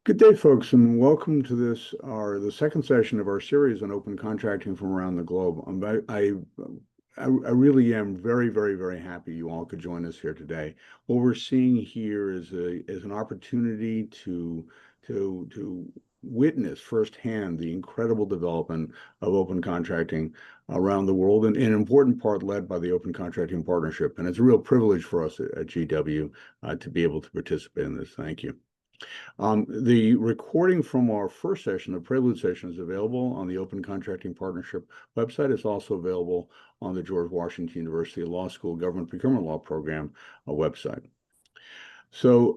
Good day, folks, and welcome to the second session of our series on open contracting from around the globe. I really am very, very, very happy you all could join us here today. What we're seeing here is an opportunity to witness firsthand the incredible development of open contracting around the world, and in important part led by the Open Contracting Partnership. And it's a real privilege for us at GW to be able to participate in this. Thank you. The recording from our first session, the prelude session, is available on the Open Contracting Partnership website. It's also available on the George Washington University Law School Government Procurement Law Program website. So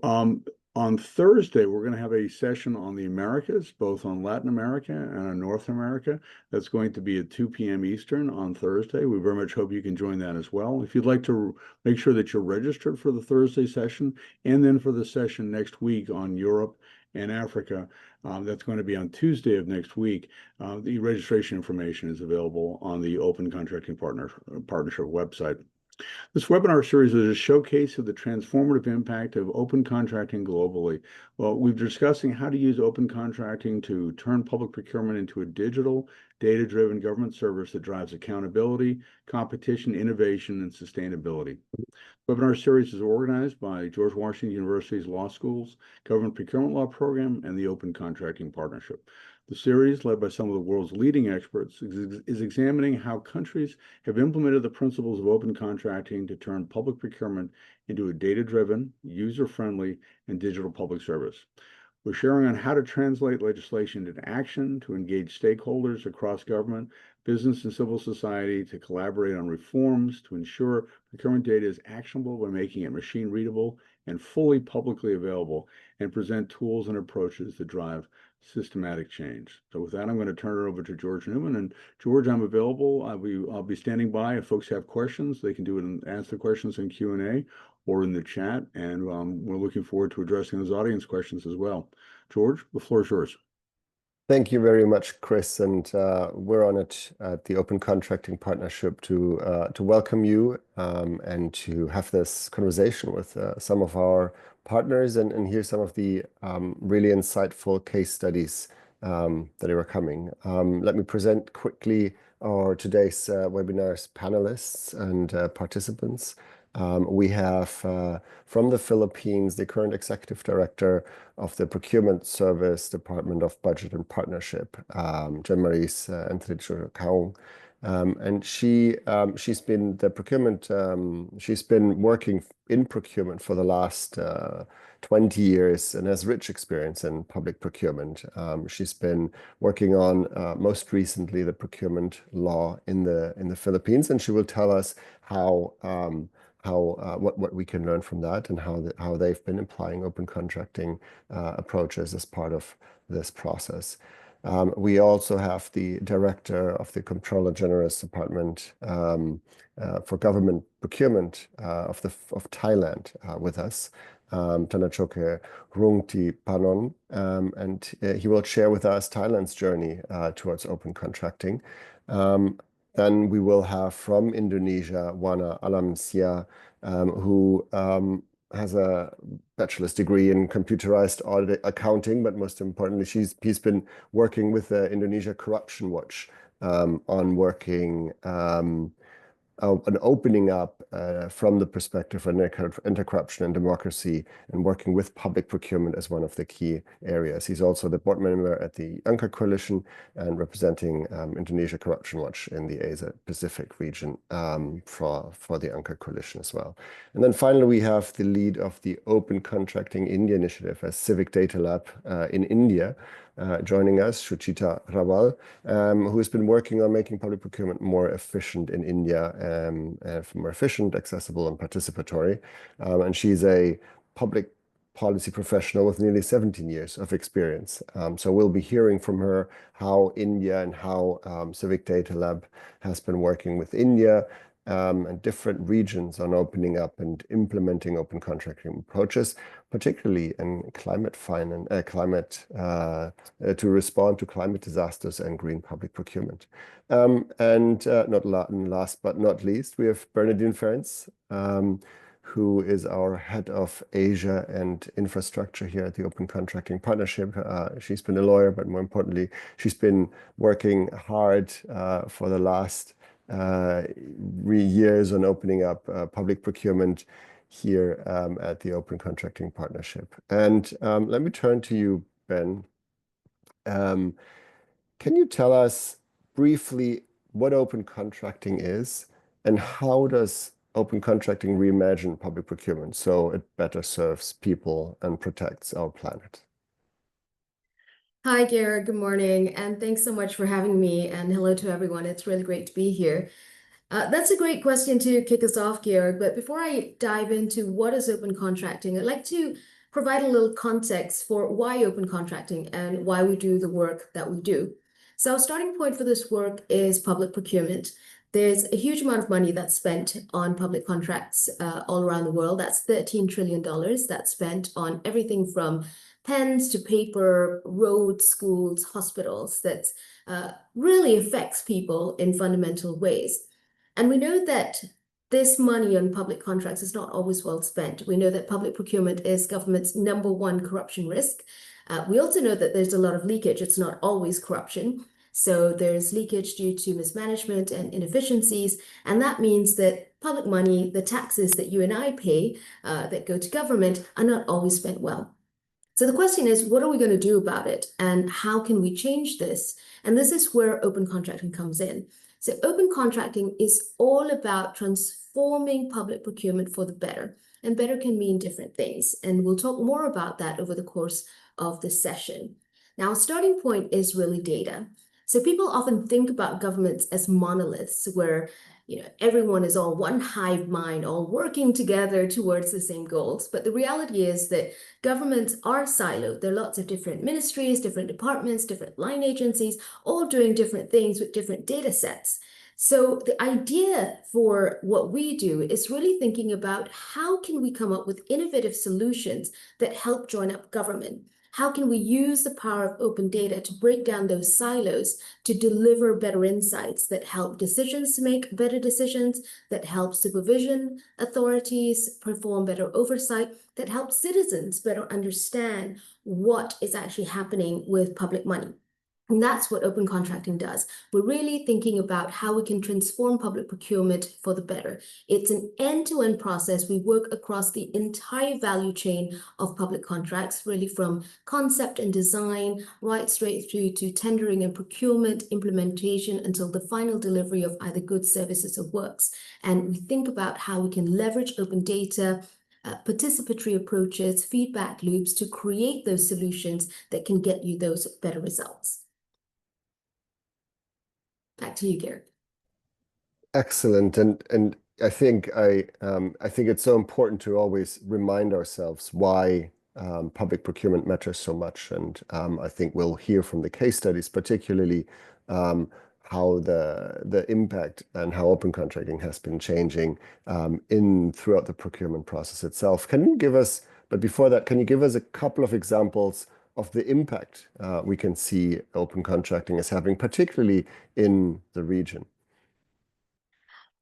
on Thursday, we're going to have a session on the Americas, both on Latin America and on North America. That's going to be at 2 p.m. Eastern on Thursday. We very much hope you can join that as well. If you'd like to make sure that you're registered for the Thursday session and then for the session next week on Europe and Africa, that's going to be on Tuesday of next week. The registration information is available on the Open Contracting Partnership website. This webinar series is a showcase of the transformative impact of open contracting globally. Well, we're discussing how to use open contracting to turn public procurement into a digital, data-driven government service that drives accountability, competition, innovation, and sustainability. The webinar series is organized by George Washington University's Law School's Government Procurement Law Program and the Open Contracting Partnership. The series, led by some of the world's leading experts, is examining how countries have implemented the principles of open contracting to turn public procurement into a data-driven, user-friendly, and digital public service. We're sharing on how to translate legislation into action, to engage stakeholders across government, business, and civil society, to collaborate on reforms, to ensure procurement data is actionable by making it machine readable and fully publicly available, and present tools and approaches that drive systematic change. So with that, I'm going to turn it over to George Newman. And George, I'm available. I'll be standing by. If folks have questions, they can do it and ask the questions in Q&A or in the chat. And we're looking forward to addressing those audience questions as well. George, the floor is yours. Thank you very much, Chris. And we're honored at the Open Contracting Partnership to welcome you and to have this conversation with some of our partners and hear some of the really insightful case studies that are coming. Let me present quickly our today's webinar's panelists and participants. We have from the Philippines, the current Executive Director of the Procurement Service, Department of Budget and Partnership, Genmaries Entredicho-Caong. And she's been she's been working in procurement for the last 20 years and has rich experience in public procurement. She's been working on most recently the procurement law in the Philippines, and she will tell us what we can learn from that and how they've been applying open contracting approaches as part of this process. We also have the Director of the Comptroller General's Department for Government Procurement of Thailand with us, Thanachoke Rungthipanon, and he will share with us Thailand's journey towards open contracting. Then we will have from Indonesia, Wana Alamsyah, who has a bachelor's degree in computerized audit accounting, but most importantly, he's been working with the Indonesia Corruption Watch on working an opening up from the perspective of anti-corruption and democracy, and working with public procurement as one of the key areas. He's also the board member at the Angka Coalition and representing Indonesia Corruption Watch in the Asia Pacific region for the Angka Coalition as well. And then finally, we have the lead of the Open Contracting India Initiative as CivicDataLab in India, joining us, Shuchita Rawal, who has been working on making public procurement more efficient in India, more efficient, accessible, and participatory. And she's a public policy professional with nearly 17 years of experience. So we'll be hearing from her how India and how CivicDataLab has been working with India and different regions on opening up and implementing open contracting approaches, particularly in climate finance, to respond to climate disasters and green public procurement. Last but not least, we have Bernadine Fernz, who is our head of Asia and infrastructure here at the Open Contracting Partnership. She's been a lawyer, but more importantly, she's been working hard for the last 3 years on opening up public procurement here at the Open Contracting Partnership. And let me turn to you, Ben. Can you tell us briefly what open contracting is and how does open contracting reimagine public procurement so it better serves people and protects our planet? Hi, Garrett. Good morning. And thanks so much for having me. And hello to everyone. It's really great to be here. That's a great question to kick us off, Georg. But before I dive into what is open contracting, I'd like to provide a little context for why open contracting and why we do the work that we do. So our starting point for this work is public procurement. There's a huge amount of money that's spent on public contracts all around the world. That's $13 trillion that's spent on everything from pens to paper, roads, schools, hospitals, that really affects people in fundamental ways. And we know that this money on public contracts is not always well spent. We know that public procurement is government's #1 corruption risk. We also know that there's a lot of leakage. It's not always corruption. So there's leakage due to mismanagement and inefficiencies. And that means that public money, the taxes that you and I pay that go to government, are not always spent well. So the question is, what are we going to do about it? And how can we change this? And this is where open contracting comes in. So open contracting is all about transforming public procurement for the better. And better can mean different things. And we'll talk more about that over the course of this session. Now, our starting point is really data. So people often think about governments as monoliths where everyone is all one hive mind, all working together towards the same goals. But the reality is that governments are siloed. There are lots of different ministries, different departments, different line agencies, all doing different things with different data sets. So the idea for what we do is really thinking about how can we come up with innovative solutions that help join up government? How can we use the power of open data to break down those silos to deliver better insights that help decisions to make better decisions, that help supervision authorities perform better oversight, that help citizens better understand what is actually happening with public money? And that's what open contracting does. We're really thinking about how we can transform public procurement for the better. It's an end-to-end process. We work across the entire value chain of public contracts, really from concept and design, right straight through to tendering and procurement, implementation, until the final delivery of either goods, services, or works. And we think about how we can leverage open data, participatory approaches, feedback loops to create those solutions that can get you those better results. Back to you, Garrett. Excellent, and I think it's so important to always remind ourselves why public procurement matters so much, and I think we'll hear from the case studies, particularly how the impact and how open contracting has been changing throughout the procurement process itself. But before that, can you give us a couple of examples of the impact we can see open contracting is having, particularly in the region?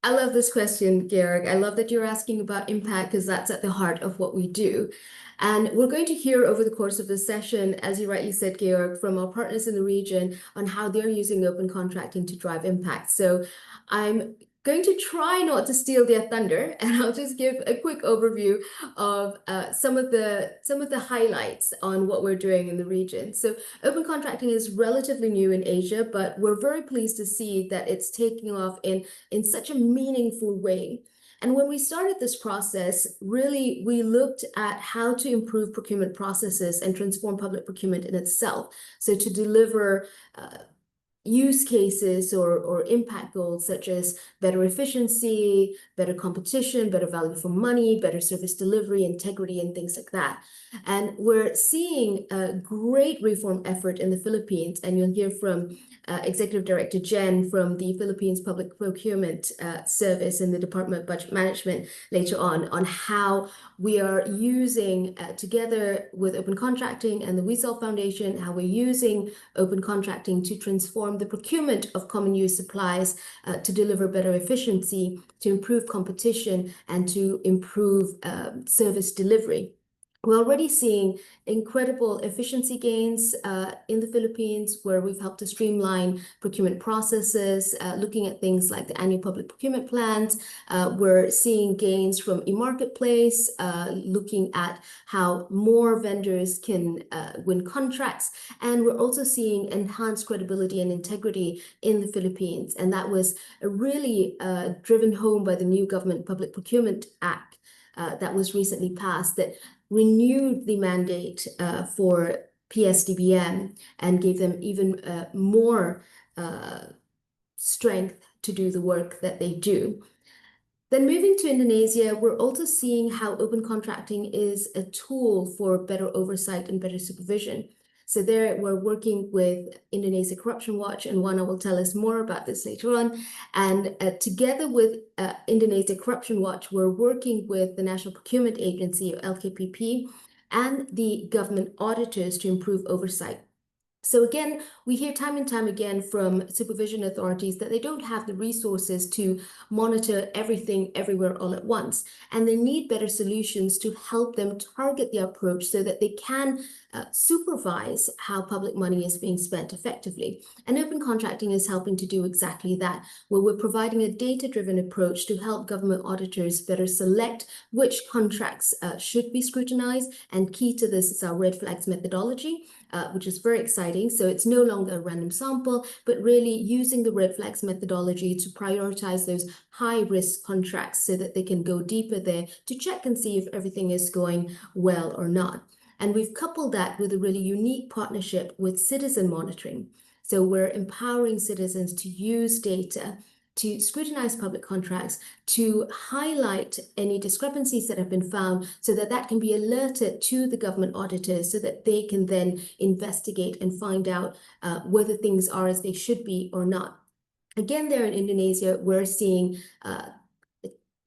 I love this question, Georg. I love that you're asking about impact because that's at the heart of what we do. And we're going to hear over the course of this session, as you rightly said, Georg, from our partners in the region on how they're using open contracting to drive impact. So I'm going to try not to steal their thunder, and I'll just give a quick overview of some of the highlights on what we're doing in the region. So open contracting is relatively new in Asia, but we're very pleased to see that it's taking off in such a meaningful way. And when we started this process, really, we looked at how to improve procurement processes and transform public procurement in itself. So to deliver use cases or impact goals such as better efficiency, better competition, better value for money, better service delivery, integrity, and things like that. And we're seeing a great reform effort in the Philippines, and you'll hear from Executive Director Jen from the Philippines Public Procurement Service in the Department of Budget Management later on how we are using, together with open contracting and the We Solve Foundation, how we're using open contracting to transform from the procurement of common use supplies to deliver better efficiency, to improve competition, and to improve service delivery. We're already seeing incredible efficiency gains in the Philippines, where we've helped to streamline procurement processes, looking at things like the annual public procurement plans. We're seeing gains from e-marketplace, looking at how more vendors can win contracts. And we're also seeing enhanced credibility and integrity in the Philippines. And that was really driven home by the new Government Public Procurement Act that was recently passed, that renewed the mandate for PS-DBM and gave them even more strength to do the work that they do. Then moving to Indonesia, we're also seeing how open contracting is a tool for better oversight and better supervision. So there we're working with Indonesia Corruption Watch, and Wana will tell us more about this later on. And together with Indonesia Corruption Watch, we're working with the National Procurement Agency, or LKPP, and the government auditors to improve oversight. So again, we hear time and time again from supervision authorities that they don't have the resources to monitor everything everywhere all at once, and they need better solutions to help them target the approach so that they can supervise how public money is being spent effectively. And open contracting is helping to do exactly that, where we're providing a data-driven approach to help government auditors better select which contracts should be scrutinized. And key to this is our red flags methodology, which is very exciting. So it's no longer a random sample, but really using the red flags methodology to prioritize those high-risk contracts so that they can go deeper there to check and see if everything is going well or not. And we've coupled that with a really unique partnership with citizen monitoring. So we're empowering citizens to use data to scrutinize public contracts, to highlight any discrepancies that have been found so that that can be alerted to the government auditors so that they can then investigate and find out whether things are as they should be or not. Again, there in Indonesia, we're seeing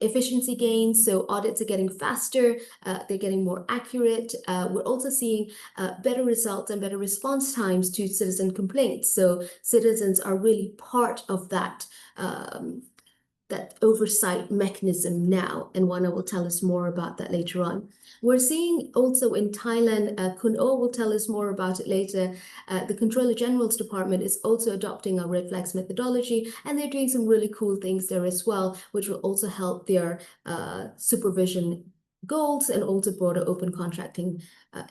efficiency gains, so audits are getting faster, they're getting more accurate. We're also seeing better results and better response times to citizen complaints. So citizens are really part of that that oversight mechanism now, and Wana will tell us more about that later on. We're seeing also in Thailand, Kun O will tell us more about it later, the Comptroller General's Department is also adopting our red flags methodology, and they're doing some really cool things there as well, which will also help their supervision goals and also broader open contracting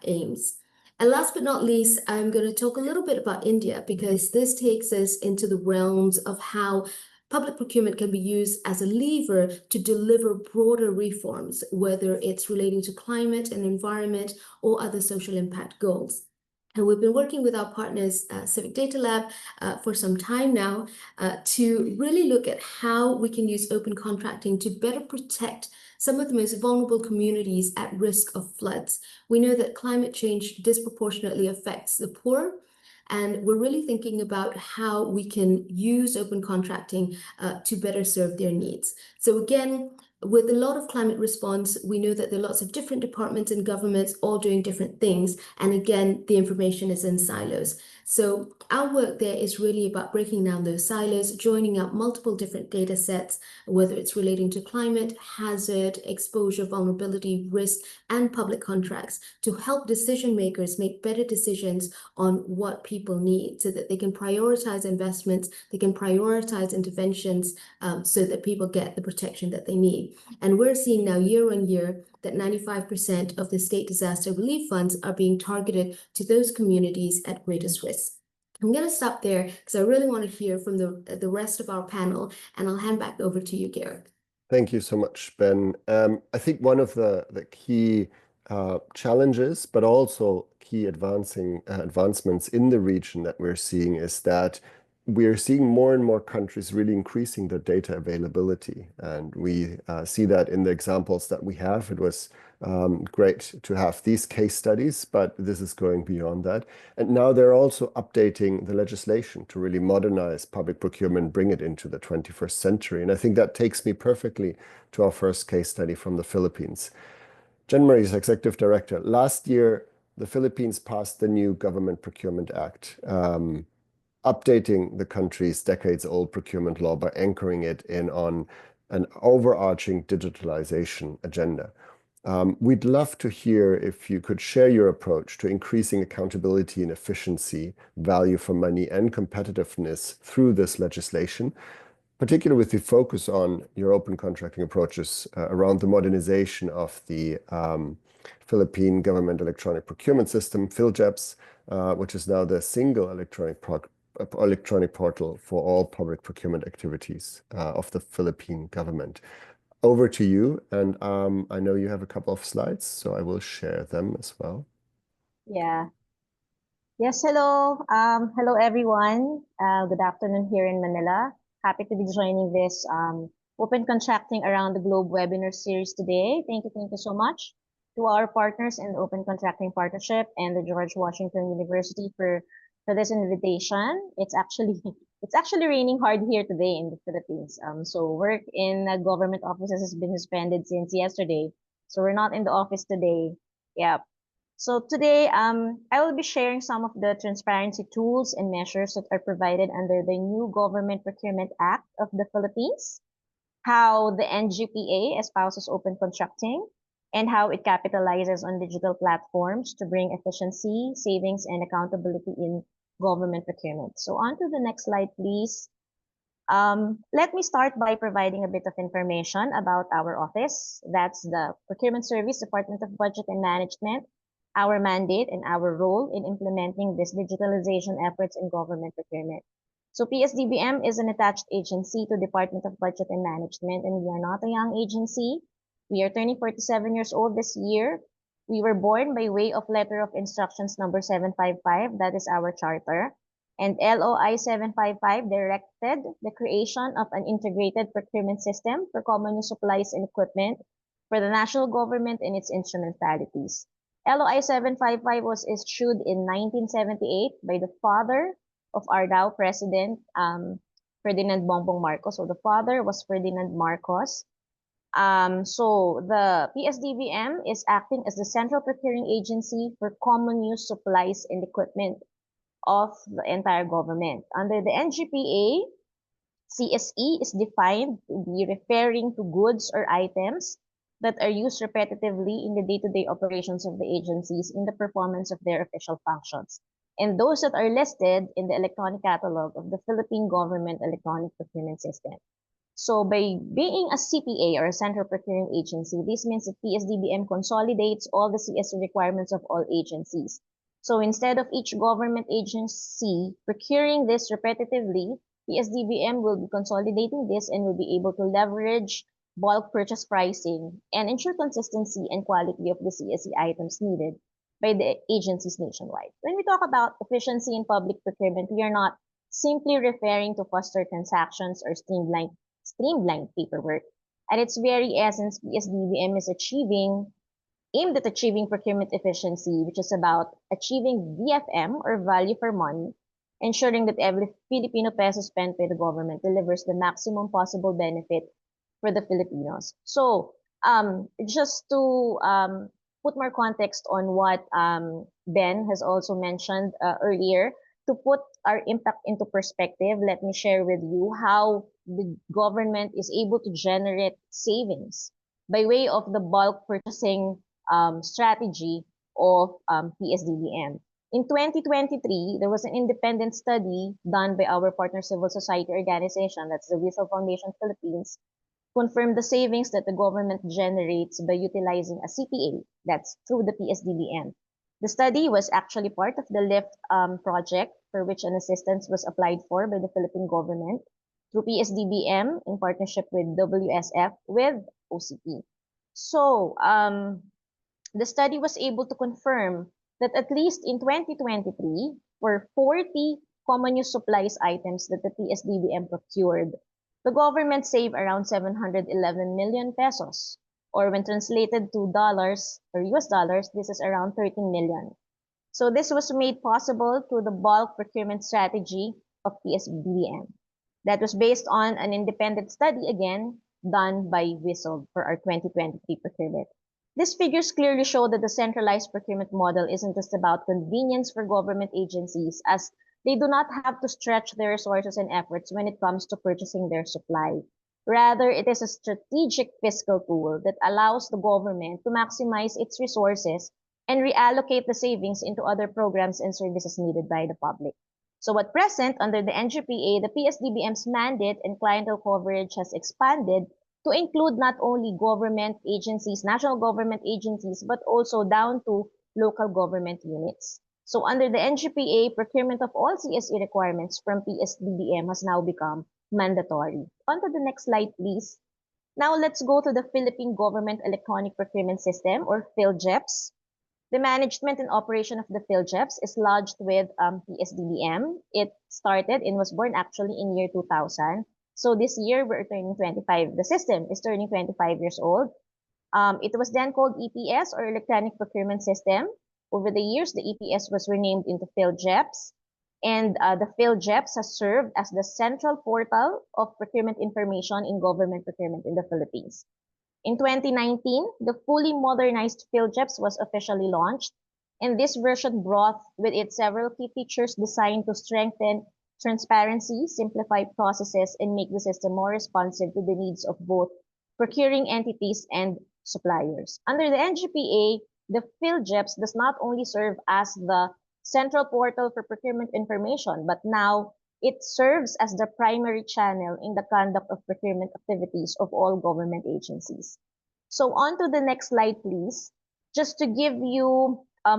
aims. And last but not least, I'm going to talk a little bit about India, because this takes us into the realms of how public procurement can be used as a lever to deliver broader reforms, whether it's relating to climate and environment or other social impact goals. And we've been working with our partners, CivicDataLab, for some time now to really look at how we can use open contracting to better protect some of the most vulnerable communities at risk of floods. We know that climate change disproportionately affects the poor, and we're really thinking about how we can use open contracting to better serve their needs. So again, with a lot of climate response, we know that there are lots of different departments and governments all doing different things. And again, the information is in silos. So our work there is really about breaking down those silos, joining up multiple different data sets, whether it's relating to climate, hazard, exposure, vulnerability, risk, and public contracts, to help decision makers make better decisions on what people need so that they can prioritize investments, they can prioritize interventions so that people get the protection that they need. And we're seeing now year on year that 95% of the state disaster relief funds are being targeted to those communities at greatest risk. I'm going to stop there because I really want to hear from the rest of our panel, and I'll hand back over to you, Garrick. Thank you so much, Ben. I think one of the key challenges, but also key advancements in the region that we're seeing is that we're seeing more and more countries really increasing their data availability. And we see that in the examples that we have. It was great to have these case studies, but this is going beyond that. And now they're also updating the legislation to really modernize public procurement, bring it into the 21st century. And I think that takes me perfectly to our first case study from the Philippines. Genmaries, Executive Director, last year, the Philippines passed the new Government Procurement Act. updating the country's decades-old procurement law by anchoring it in on an overarching digitalization agenda. We'd love to hear if you could share your approach to increasing accountability and efficiency, value for money, and competitiveness through this legislation, particularly with the focus on your open contracting approaches around the modernization of the Philippine Government Electronic Procurement System, PhilJEPS, which is now the single electronic portal for all public procurement activities of the Philippine government. Over to you, and I know you have a couple of slides, so I will share them as well. Yeah. Yes, hello. Hello, everyone. Good afternoon here in Manila. Happy to be joining this Open Contracting Around the Globe webinar series today. Thank you so much to our partners in the Open Contracting Partnership and the George Washington University for this invitation. It's actually raining hard here today in the Philippines. So work in government offices has been suspended since yesterday. So we're not in the office today. Yeah. So today, I will be sharing some of the transparency tools and measures that are provided under the new Government Procurement Act of the Philippines, how the NGPA espouses open contracting, and how it capitalizes on digital platforms to bring efficiency, savings, and accountability in government procurement. So on to the next slide, please. Let me start by providing a bit of information about our office. That's the Procurement Service, Department of Budget and Management, our mandate and our role in implementing this digitalization efforts in government procurement. So PS-DBM is an attached agency to Department of Budget and Management, and we are not a young agency. We are turning 47 years old this year. We were born by way of Letter of Instructions number 755, that is our charter, and LOI 755 directed the creation of an integrated procurement system for common use supplies and equipment for the national government and its instrumentalities. LOI 755 was issued in 1978 by the father of our now President, Ferdinand Bongbong Marcos. So the father was Ferdinand Marcos. So the PS-DBM is acting as the central procuring agency for common use supplies and equipment of the entire government. Under the NGPA, CSE is defined to be referring to goods or items that are used repetitively in the day-to-day operations of the agencies in the performance of their official functions, and those that are listed in the electronic catalog of the Philippine Government Electronic Procurement System. So by being a CPA or a Central Procuring Agency, this means that PS-DBM consolidates all the CSE requirements of all agencies. So instead of each government agency procuring this repetitively, PS-DBM will be consolidating this and will be able to leverage bulk purchase pricing, and ensure consistency and quality of the CSE items needed by the agencies nationwide. When we talk about efficiency in public procurement, we are not simply referring to faster transactions or streamlined paperwork. At its very essence, PS-DBM is aimed at achieving procurement efficiency, which is about achieving VFM or value for money, ensuring that every Filipino peso spent by the government delivers the maximum possible benefit for the Filipinos. So just to put more context on what Ben has also mentioned earlier, to put our impact into perspective, let me share with you how the government is able to generate savings by way of the bulk purchasing strategy of PS-DBM. In 2023, there was an independent study done by our partner civil society organization, that's the Whistle Foundation Philippines, confirmed the savings that the government generates by utilizing a CPA, that's through the PS-DBM. The study was actually part of the LIFT project, for which an assistance was applied for by the Philippine government through PS-DBM in partnership with WSF with OCP. So the study was able to confirm that at least in 2023, for 40 common use supplies items that the PS-DBM procured, the government saved around 711 million pesos, or when translated to dollars or US dollars, this is around 13 million. So this was made possible through the bulk procurement strategy of PS-DBM. That was based on an independent study, again, done by Whistle for our 2023 procurement. These figures clearly show that the centralized procurement model isn't just about convenience for government agencies, as they do not have to stretch their resources and efforts when it comes to purchasing their supply. Rather, it is a strategic fiscal tool that allows the government to maximize its resources and reallocate the savings into other programs and services needed by the public. So at present, under the NGPA, the PS-DBM's mandate and clientele coverage has expanded to include not only government agencies, national government agencies, but also down to local government units. So under the NGPA, procurement of all CSE requirements from PS-DBM has now become mandatory. On to the next slide, please. Now let's go to the Philippine Government Electronic Procurement System, or PhilGEPS. The management and operation of the PhilGEPS is lodged with PS-DBM. It started and was born actually in year 2000. So this year we're turning 25. The system is turning 25 years old. It was then called EPS, or Electronic Procurement System. Over the years, the EPS was renamed into PhilGEPS. And the PhilGEPS has served as the central portal of procurement information in government procurement in the Philippines. In 2019, the fully modernized PhilGEPS was officially launched, and this version brought with it several key features designed to strengthen transparency, simplify processes, and make the system more responsive to the needs of both procuring entities and suppliers. Under the NGPA, the PhilGEPS does not only serve as the central portal for procurement information, but now it serves as the primary channel in the conduct of procurement activities of all government agencies. So on to the next slide, please. Just to give you a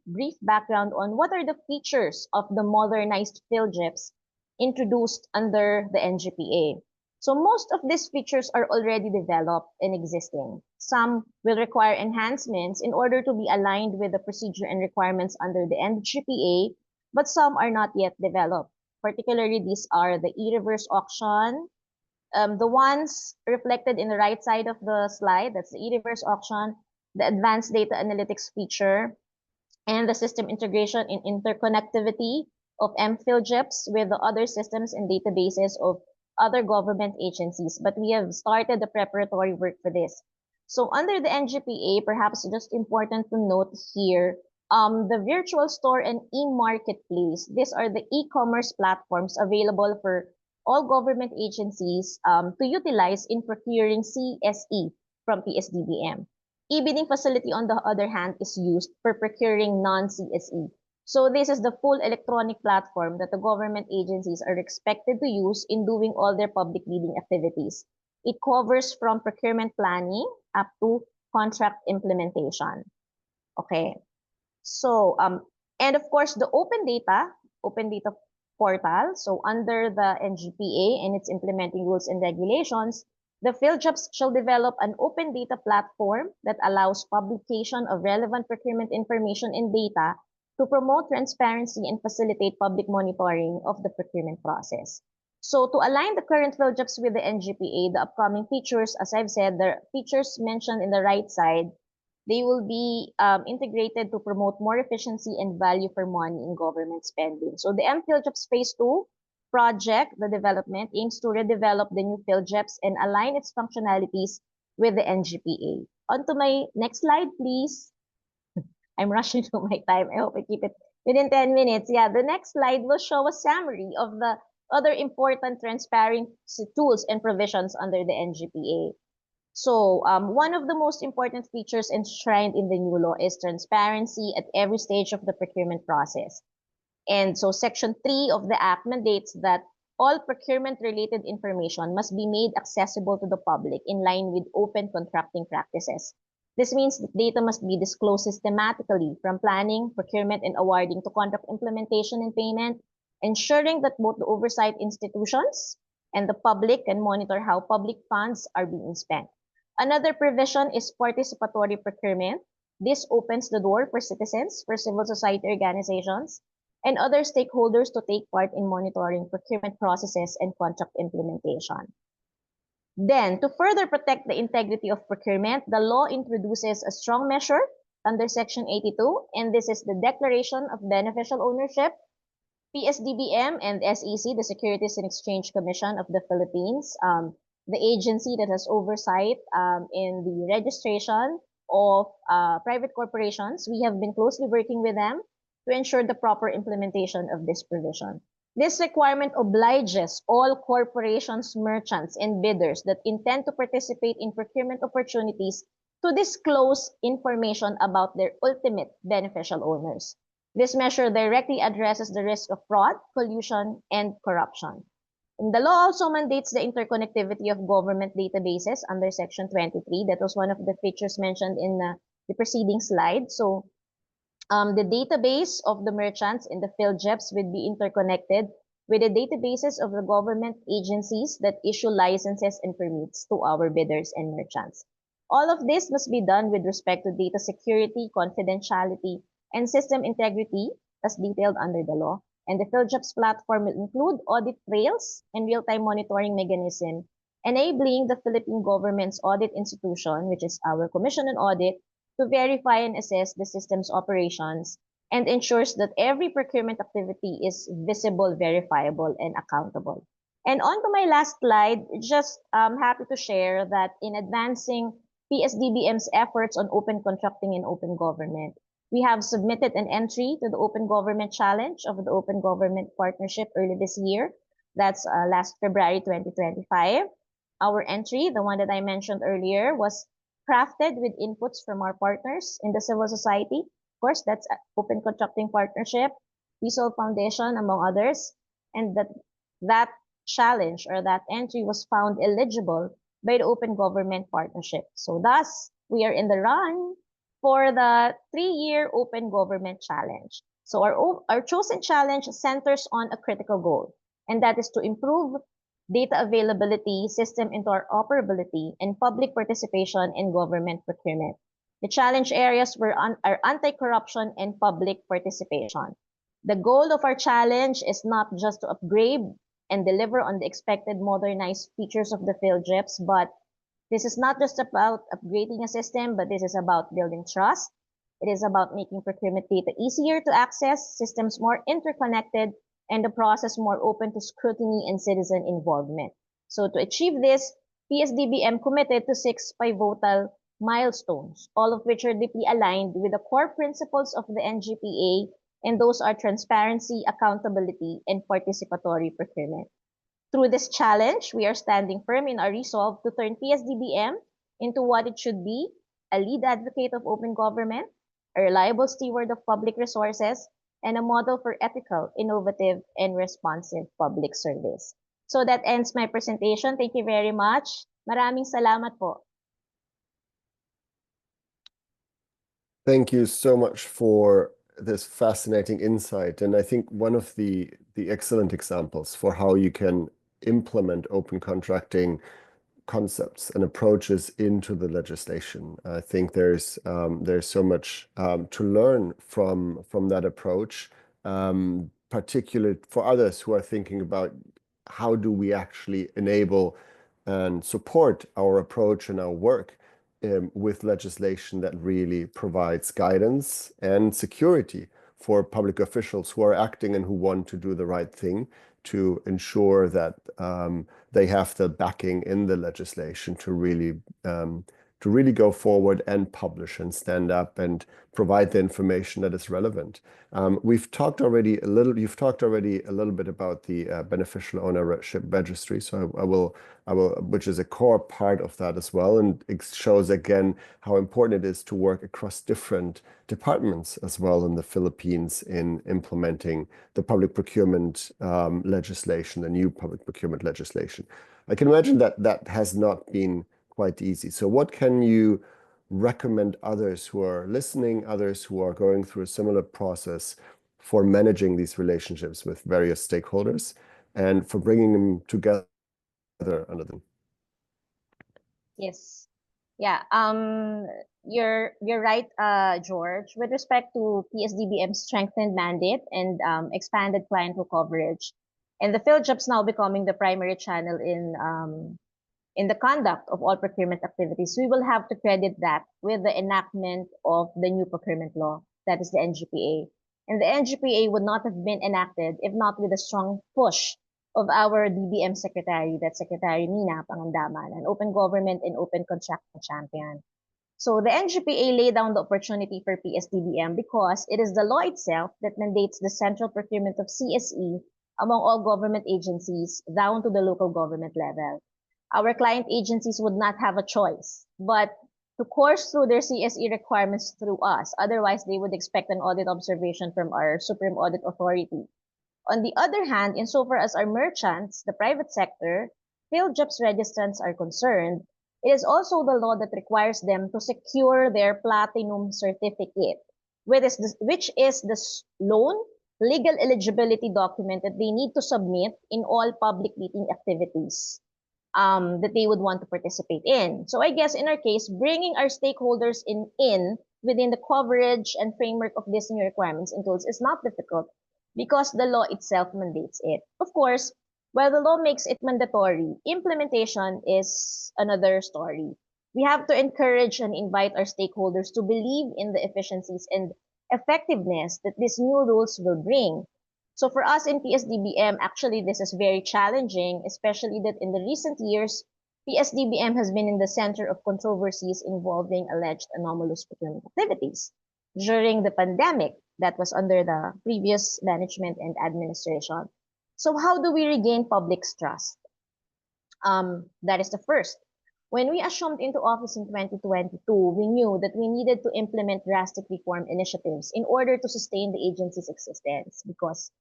brief background on what are the features of the modernized PhilGEPS introduced under the NGPA. So most of these features are already developed and existing. Some will require enhancements in order to be aligned with the procedure and requirements under the NGPA, but some are not yet developed. Particularly, these are the e-reverse auction, the ones reflected in the right side of the slide, that's the e-reverse auction, the advanced data analytics feature, and the system integration and interconnectivity of PhilGEPS with the other systems and databases of other government agencies. But we have started the preparatory work for this. So under the NGPA, perhaps just important to note here, the virtual store and e-marketplace, these are the e-commerce platforms available for all government agencies to utilize in procuring CSE from PS-DBM. E-bidding facility, on the other hand, is used for procuring non-CSE. So this is the full electronic platform that the government agencies are expected to use in doing all their public bidding activities. It covers from procurement planning up to contract implementation. Okay. So, and of course, the open data portal. So under the NGPA and its implementing rules and regulations, the PhilGEPS shall develop an open data platform that allows publication of relevant procurement information and data to promote transparency and facilitate public monitoring of the procurement process. So to align the current PhilGEPS with the NGPA, the upcoming features, as I've said, the features mentioned in the right side, they will be integrated to promote more efficiency and value for money in government spending. So the PhilGEPS Phase 2 project, the development, aims to redevelop the new PhilGEPS and align its functionalities with the NGPA. On to my next slide, please. I'm rushing through my time. I hope I keep it within 10 minutes. Yeah, the next slide will show a summary of the other important transparency tools and provisions under the NGPA. So one of the most important features enshrined in the new law is transparency at every stage of the procurement process. And so Section 3 of the Act mandates that all procurement-related information must be made accessible to the public in line with open contracting practices. This means that data must be disclosed systematically from planning, procurement, and awarding to contract implementation and payment, ensuring that both the oversight institutions and the public can monitor how public funds are being spent. Another provision is participatory procurement. This opens the door for citizens, for civil society organizations, and other stakeholders to take part in monitoring procurement processes and contract implementation. Then, to further protect the integrity of procurement, the law introduces a strong measure under Section 82, and this is the Declaration of Beneficial Ownership. PS-DBM and SEC, the Securities and Exchange Commission of the Philippines, the agency that has oversight in the registration of private corporations. We have been closely working with them to ensure the proper implementation of this provision. This requirement obliges all corporations, merchants, and bidders that intend to participate in procurement opportunities to disclose information about their ultimate beneficial owners. This measure directly addresses the risk of fraud, collusion, and corruption. And the law also mandates the interconnectivity of government databases under Section 23. That was one of the features mentioned in the preceding slide. So the database of the merchants in the PhilJEPs will be interconnected with the databases of the government agencies that issue licenses and permits to our bidders and merchants. All of this must be done with respect to data security, confidentiality, and system integrity as detailed under the law. And the PhilJEPs platform will include audit trails and real-time monitoring mechanism, enabling the Philippine government's audit institution, which is our Commission on Audit, to verify and assess the system's operations and ensures that every procurement activity is visible, verifiable, and accountable. And on to my last slide, just happy to share that in advancing PS-DBM's efforts on open contracting and open government, we have submitted an entry to the Open Government Challenge of the Open Government Partnership early this year. That's last February 2025. Our entry, the one that I mentioned earlier, was crafted with inputs from our partners in the civil society. Of course, that's Open Contracting Partnership, Peaceol Foundation, among others. And that challenge or that entry was found eligible by the Open Government Partnership. So thus, we are in the run for the 3-year Open Government Challenge. So our chosen challenge centers on a critical goal, and that is to improve data availability, system interoperability, and public participation in government procurement. The challenge areas are anti-corruption and public participation. The goal of our challenge is not just to upgrade and deliver on the expected modernized features of the PhilJEPs, but this is not just about upgrading a system, but this is about building trust. It is about making procurement data easier to access, systems more interconnected, and the process more open to scrutiny and citizen involvement. So to achieve this, PS-DBM committed to 6 pivotal milestones, all of which are deeply aligned with the core principles of the NGPA, and those are transparency, accountability, and participatory procurement. Through this challenge, we are standing firm in our resolve to turn PS-DBM into what it should be, a lead advocate of open government, a reliable steward of public resources, and a model for ethical, innovative, and responsive public service. So that ends my presentation. Thank you very much. Maraming salamat po. Thank you so much for this fascinating insight. And I think one of the excellent examples for how you can implement open contracting concepts and approaches into the legislation. I think there's so much to learn from that approach, particularly for others who are thinking about how do we actually enable and support our approach and our work with legislation that really provides guidance and security for public officials who are acting and who want to do the right thing, to ensure that they have the backing in the legislation to really go forward and publish and stand up and provide the information that is relevant. You've talked already a little bit about the beneficial ownership registry, so I will, which is a core part of that as well, and it shows again how important it is to work across different departments as well in the Philippines in implementing the public procurement legislation, the new public procurement legislation. I can imagine that has not been quite easy. So what can you recommend others who are listening, others who are going through a similar process for managing these relationships with various stakeholders and for bringing them together under them? Yes. Yeah. You're right, George. With respect to PS-DBM's strengthened mandate and expanded client coverage, and the PhilJEPs now becoming the primary channel in the conduct of all procurement activities, we will have to credit that with the enactment of the new procurement law, that is the NGPA. And the NGPA would not have been enacted if not with a strong push of our DBM secretary, that's Secretary Mina Pangandaman, an open government and open contracting champion. So the NGPA laid down the opportunity for PS-DBM because it is the law itself that mandates the central procurement of CSE among all government agencies down to the local government level. Our client agencies would not have a choice but to course through their CSE requirements through us. Otherwise, they would expect an audit observation from our Supreme Audit Authority. On the other hand, insofar as our merchants, the private sector, PhilJobs registrants are concerned, it is also the law that requires them to secure their platinum certificate, which is the loan legal eligibility document that they need to submit in all public meeting activities that they would want to participate in. So I guess in our case, bringing our stakeholders in within the coverage and framework of these new requirements and tools is not difficult because the law itself mandates it. Of course, while the law makes it mandatory, implementation is another story. We have to encourage and invite our stakeholders to believe in the efficiencies and effectiveness that these new rules will bring. So for us in PS-DBM, actually this is very challenging, especially that in the recent years, PS-DBM has been in the center of controversies involving alleged anomalous procurement activities. During the pandemic, that was under the previous management and administration. So how do we regain public's trust? That is the first. When we assumed into office in 2022, we knew that we needed to implement drastic reform initiatives in order to sustain the agency's existence because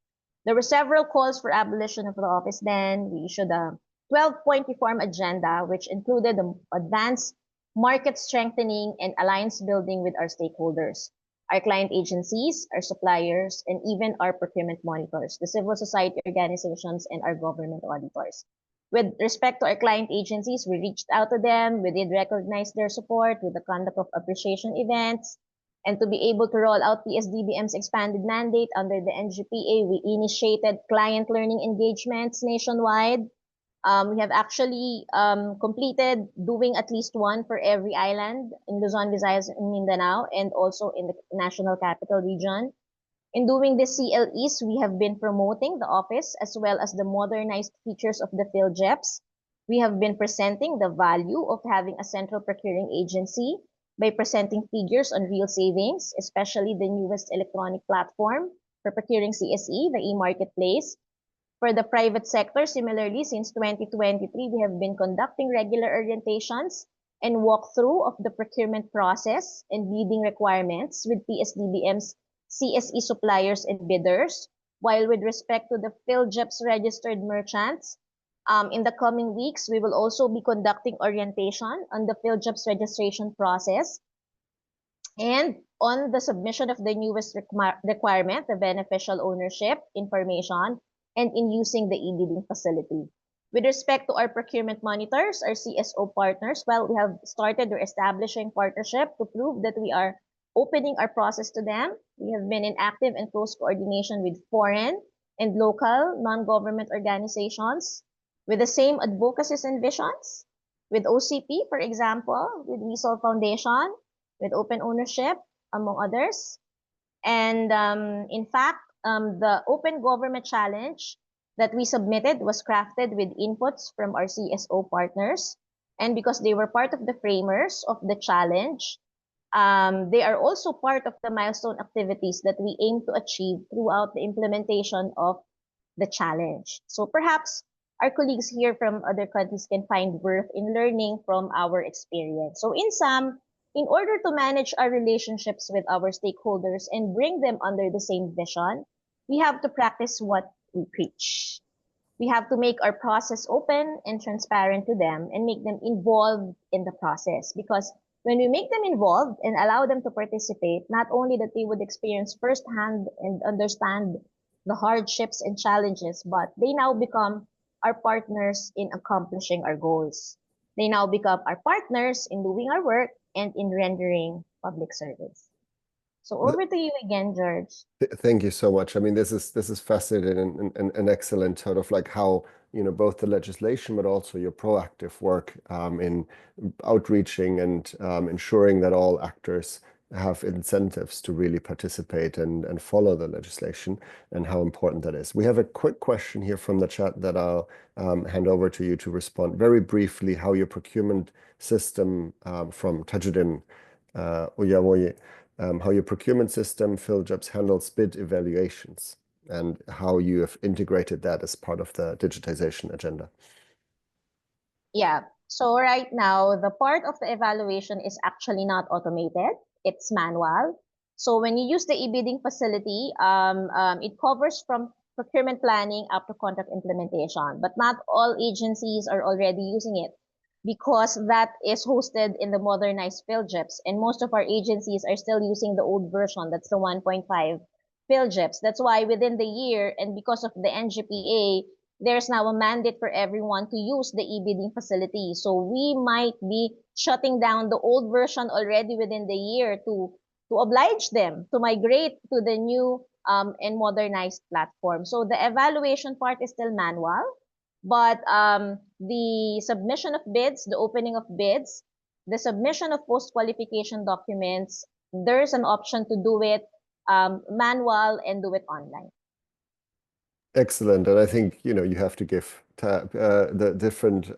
there were several calls for abolition of the office then. We issued a 12-point reform agenda, which included the advanced market strengthening and alliance building with our stakeholders, our client agencies, our suppliers, and even our procurement monitors, the civil society organizations, and our government auditors. With respect to our client agencies, we reached out to them. We did recognize their support with the conduct of appreciation events. And to be able to roll out PS-DBM's expanded mandate under the NGPA, we initiated client learning engagements nationwide. We have actually completed doing at least one for every island in Luzon, Visayas, and Mindanao, and also in the National Capital Region. In doing the CLEs, we have been promoting the office as well as the modernized features of the PhilJeps. We have been presenting the value of having a central procuring agency by presenting figures on real savings, especially the newest electronic platform for procuring CSE, the e-marketplace. For the private sector, similarly, since 2023, we have been conducting regular orientations and walkthrough of the procurement process and bidding requirements with PS-DBM's CSE suppliers and bidders. While with respect to the PhilJeps registered merchants, in the coming weeks, we will also be conducting orientation on the PhilJeps registration process and on the submission of the newest requirement, the beneficial ownership information, and in using the e-bidding facility. With respect to our procurement monitors, our CSO partners, well, we have started or establishing partnership to prove that we are opening our process to them. We have been in active and close coordination with foreign and local non-government organizations with the same advocacies and visions, with OCP, for example, with WeSolve Foundation, with Open Ownership, among others. And in fact, the Open Government Challenge that we submitted was crafted with inputs from our CSO partners. And because they were part of the framers of the challenge, they are also part of the milestone activities that we aim to achieve throughout the implementation of the challenge. So perhaps our colleagues here from other countries can find worth in learning from our experience. So in sum, in order to manage our relationships with our stakeholders and bring them under the same vision, we have to practice what we preach. We have to make our process open and transparent to them and make them involved in the process. Because when we make them involved and allow them to participate, not only that they would experience firsthand and understand the hardships and challenges, but they now become our partners in accomplishing our goals. They now become our partners in doing our work and in rendering public service. So over to you again, George. Thank you so much. I mean, this is fascinating and excellent, sort of like how, you know, both the legislation, but also your proactive work in outreaching and ensuring that all actors have incentives to really participate and follow the legislation, and how important that is. We have a quick question here from the chat that I'll hand over to you to respond very briefly, how your procurement system from Tajuddin how your procurement system, PhilJobs, handles bid evaluations and how you have integrated that as part of the digitization agenda. Yeah. So right now, the part of the evaluation is actually not automated. It's manual. So when you use the e-bidding facility, it covers from procurement planning up to contract implementation. But not all agencies are already using it because that is hosted in the modernized PhilJobs. And most of our agencies are still using the old version. That's the 1.5 PhilJobs. That's why within the year, and because of the NGPA, there's now a mandate for everyone to use the e-bidding facility. So we might be shutting down the old version already within the year to oblige them to migrate to the new and modernized platform. So the evaluation part is still manual, but the submission of bids, the opening of bids, the submission of post-qualification documents, there's an option to do it manual and do it online. Excellent. And I think, you have to give the different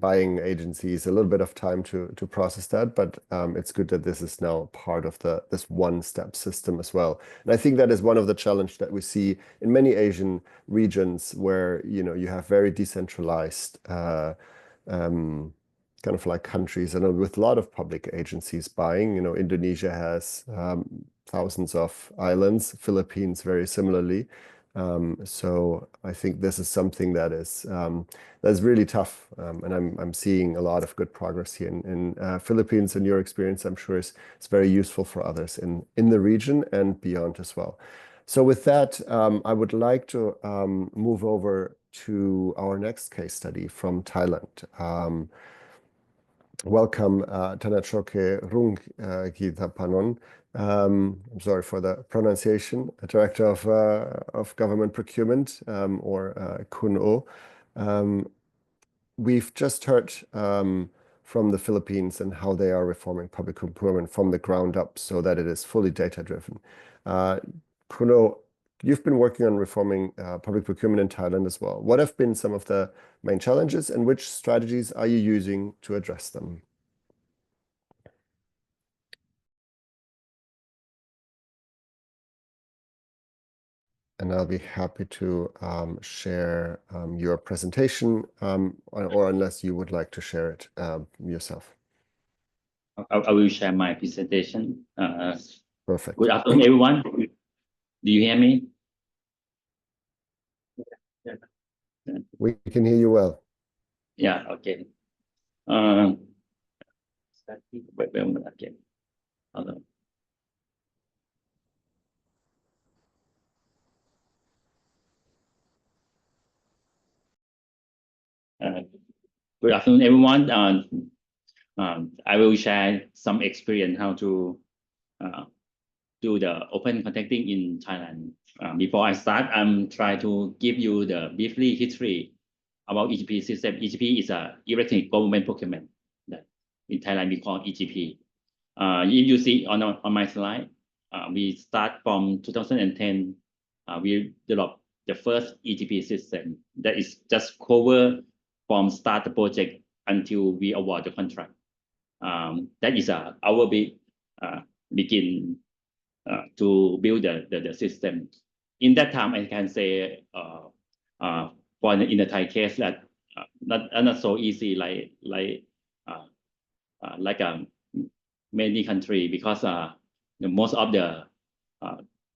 buying agencies a little bit of time to process that, but it's good that this is now part of this one-step system as well. And I think that is one of the challenges that we see in many Asian regions where, you have very decentralized kind of like countries and with a lot of public agencies buying. Indonesia has thousands of islands, Philippines very similarly. So I think this is something that is really tough, and I'm seeing a lot of good progress here in Philippines. And your experience, I'm sure, is very useful for others in the region and beyond as well. So with that, I would like to move over to our next case study from Thailand. Welcome, Thanachoke Rungthipanon. I'm sorry for the pronunciation, Director of Government Procurement, or Kun-O. We've just heard from the Philippines and how they are reforming public procurement from the ground up so that it is fully data-driven. Kun-O, you've been working on reforming public procurement in Thailand as well. What have been some of the main challenges and which strategies are you using to address them? And I'll be happy to share your presentation, or unless you would like to share it yourself. I will share my presentation. Perfect. Good afternoon, everyone. Do you hear me? We can hear you well. Yeah, okay. Wait a minute, okay. Hold on. Good afternoon, everyone. I will share some experience how to do the open contracting in Thailand. Before I start, I'm trying to give you the briefly history about EGP system. EGP is a electronic government procurement that in Thailand we call EGP. If you see on my slide, we start from 2010. We developed the first EGP system that is just cover from start the project until we award the contract. That is our begin to build the system. In that time, I can say in the Thai case that not so easy like many countries, because most of the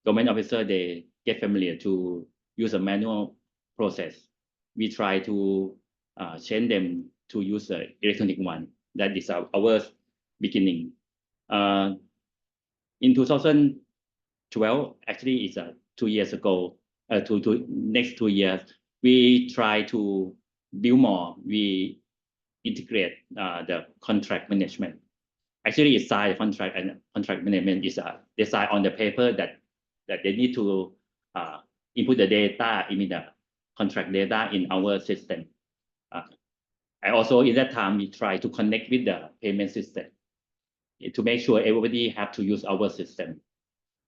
government officer, they get familiar to use a manual process. We try to change them to use the electronic one. That is our beginning. In 2012, actually it's 2 years ago, next 2 years, we try to build more. We integrate the contract management. Actually, it's signed contract, and contract management is they sign on the paper that they need to input the data, the contract data in our system. And also in that time, we try to connect with the payment system to make sure everybody have to use our system.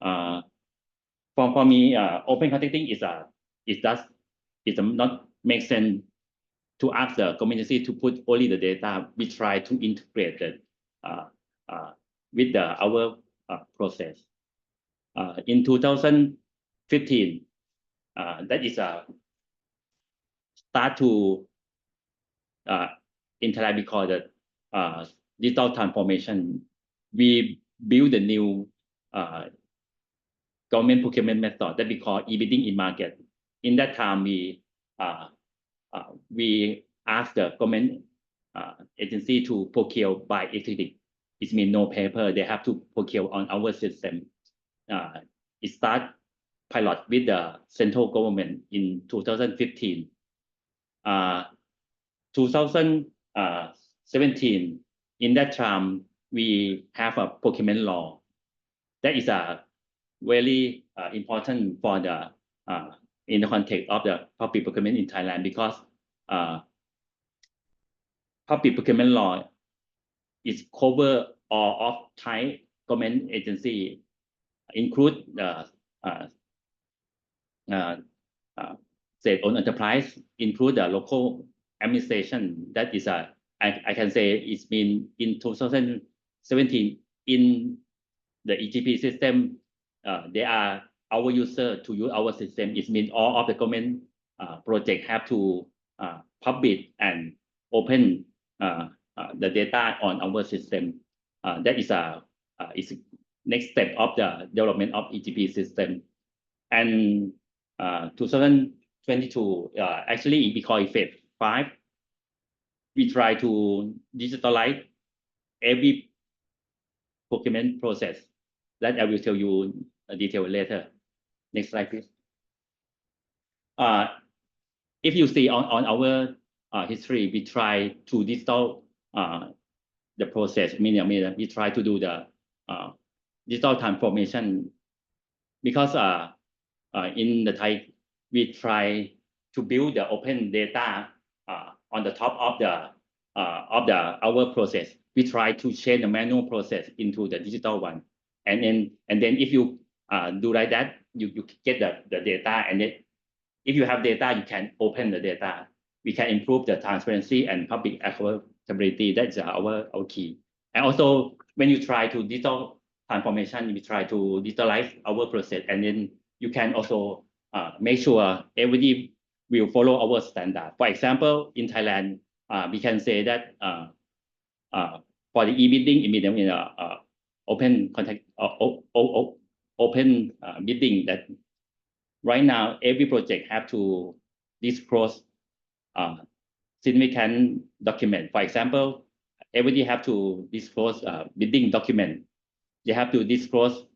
For me, open contracting it not make sense to ask the community to put only the data. We try to integrate the with our process. In 2015, that is a start to in Thailand we call the digital transformation. We build a new government procurement method that we call e-bidding in market. In that time, we asked the government agency to procure by electronic. It means no paper. They have to procure on our system. It started pilot with the central government in 2015. 2017, in that time, we have a procurement law. That is a very important for the in the context of the public procurement in Thailand, because public procurement law is cover all of Thai government agency, include the state-owned enterprise, include the local administration. That is I can say it's been in 2017 in the EGP system. They are our user to use our system. It means all of the government project have to publish and open the data on our system. That is is next step of the development of EGP system. And 2022, actually we call it phase 5. We try to digitalize every procurement process. That I will tell you a detail later. Next slide, please. If you see on our history, we try to digital the process. Meaning we try to do the digital transformation, because in the Thai we try to build the open data on the top of our process. We try to change the manual process into the digital one, and then if you do like that, you get the data, and then if you have data, you can open the data. We can improve the transparency and public accountability. That's our key. And also, when you try to digital transformation, we try to digitalize our process, and then you can also make sure everybody will follow our standard. For example, in Thailand, we can say that for the e-bidding, immediately open contact, open bidding, that right now every project have to disclose significant document. For example, everybody have to disclose bidding document. They have to disclose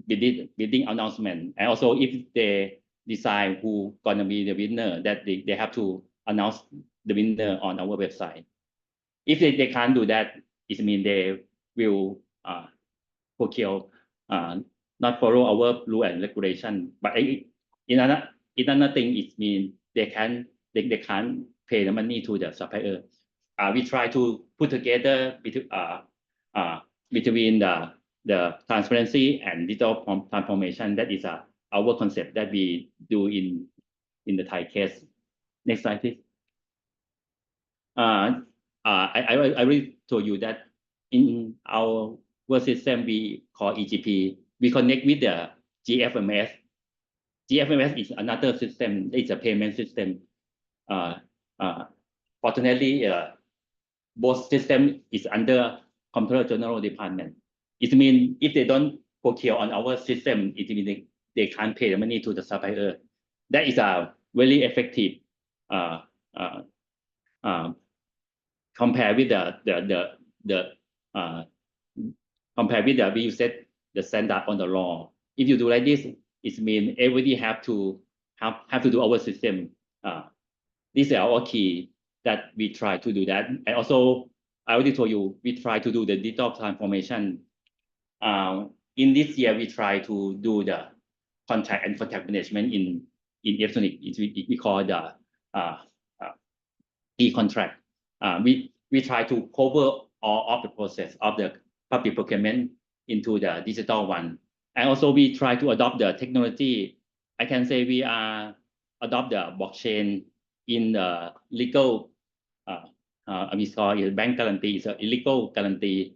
bidding announcement, and also if they decide who gonna be the winner, that they have to announce the winner on our website. If they can't do that, it means they will procure not follow our rule and regulation. But in another thing, it means they can't pay the money to the supplier. We try to put together between the transparency and digital transformation. That is our concept that we do in the Thai case. Next slide, please. I will told you that in our work system we call EGP. We connect with the GFMS. GFMS is another system. It's a payment system. Fortunately, both system is under Comptroller General Department. It means if they don't procure on our system, it means they can't pay the money to the supplier. That is a very effective compared with we set the standard on the law. If you do like this, it means everybody have to do our system. This is our key that we try to do that. And also, I already told you, we try to do the digital transformation. In this year, we try to do the contract and contract management in electronic. We call the e-contract. We try to cover all of the process of the public procurement into the digital one. And also we try to adopt the technology. I can say we adopt the blockchain in the legal, we call it bank guarantee. It's a illegal guarantee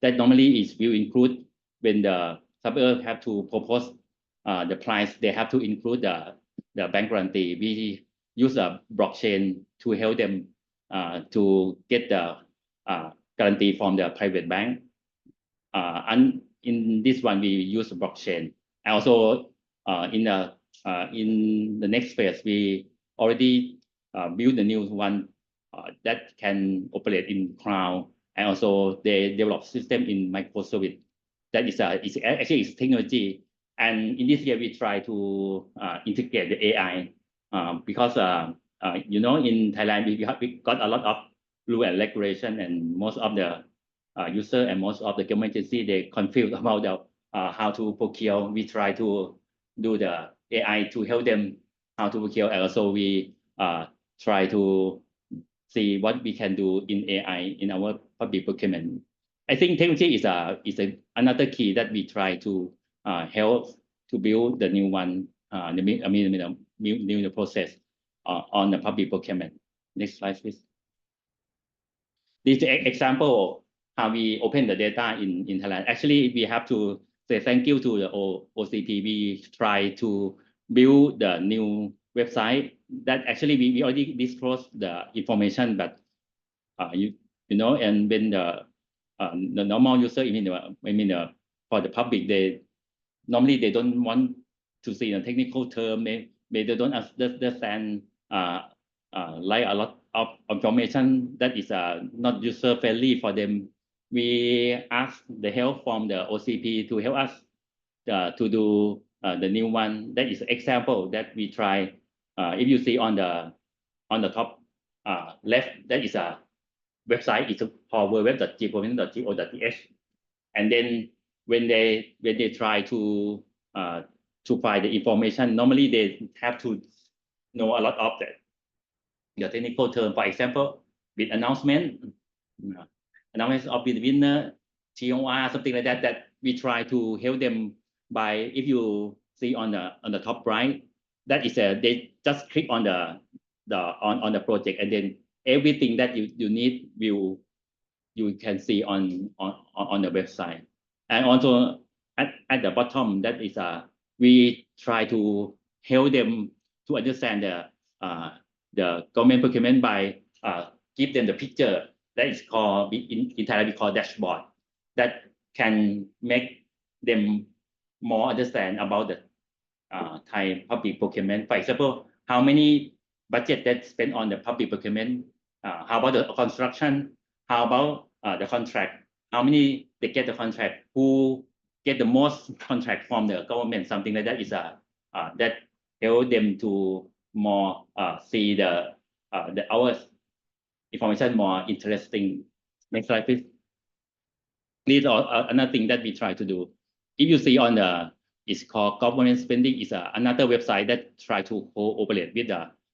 that normally will include when the supplier have to propose the price, they have to include the bank guarantee. We use a blockchain to help them to get the guarantee from the private bank. And in this one, we use blockchain. And also in the next phase, we already build a new one that can operate in cloud, and also they develop system in microservice. That is actually it's technology. And in this year, we try to integrate the AI because you know, in Thailand we got a lot of rule and regulation, and most of the user and most of the government agency, they confused about the how to procure. We try to do the AI to help them how to procure, and also we try to see what we can do in AI in our public procurement. I think technology is another key that we try to help to build the new one, new process on the public procurement. Next slide, please. This is an example how we open the data in Thailand. Actually, we have to say thank you to the OCP. We try to build the new website that actually we already disclosed the information, but you know, and when the normal user, for the public, they normally don't want to see the technical term. They don't understand like a lot of information that is not user friendly for them. We ask the help from the OCP to help us to do the new one. That is an example that we try. If you see on the top left, that is a website. It's called www.gprocurement.go.th. And then when they try to find the information, normally they have to know a lot of the technical term. For example, with announcement of the winner, TOR, something like that. That we try to help them by, if you see on the top right, that is they just click on the project, and then everything that you need you can see on the website. And also at the bottom, that is we try to help them to understand the government procurement by give them the picture that is called in Thailand we call dashboard, that can make them more understand about the Thai public procurement. For example, how many budget that spent on the public procurement, how about the construction, how about the contract, how many they get the contract, who get the most contract from the government, something like that is that help them to more see the our information more interesting. Next slide, please. These are another thing that we try to do. If you see on it's called government spending, is another website that try to cooperate with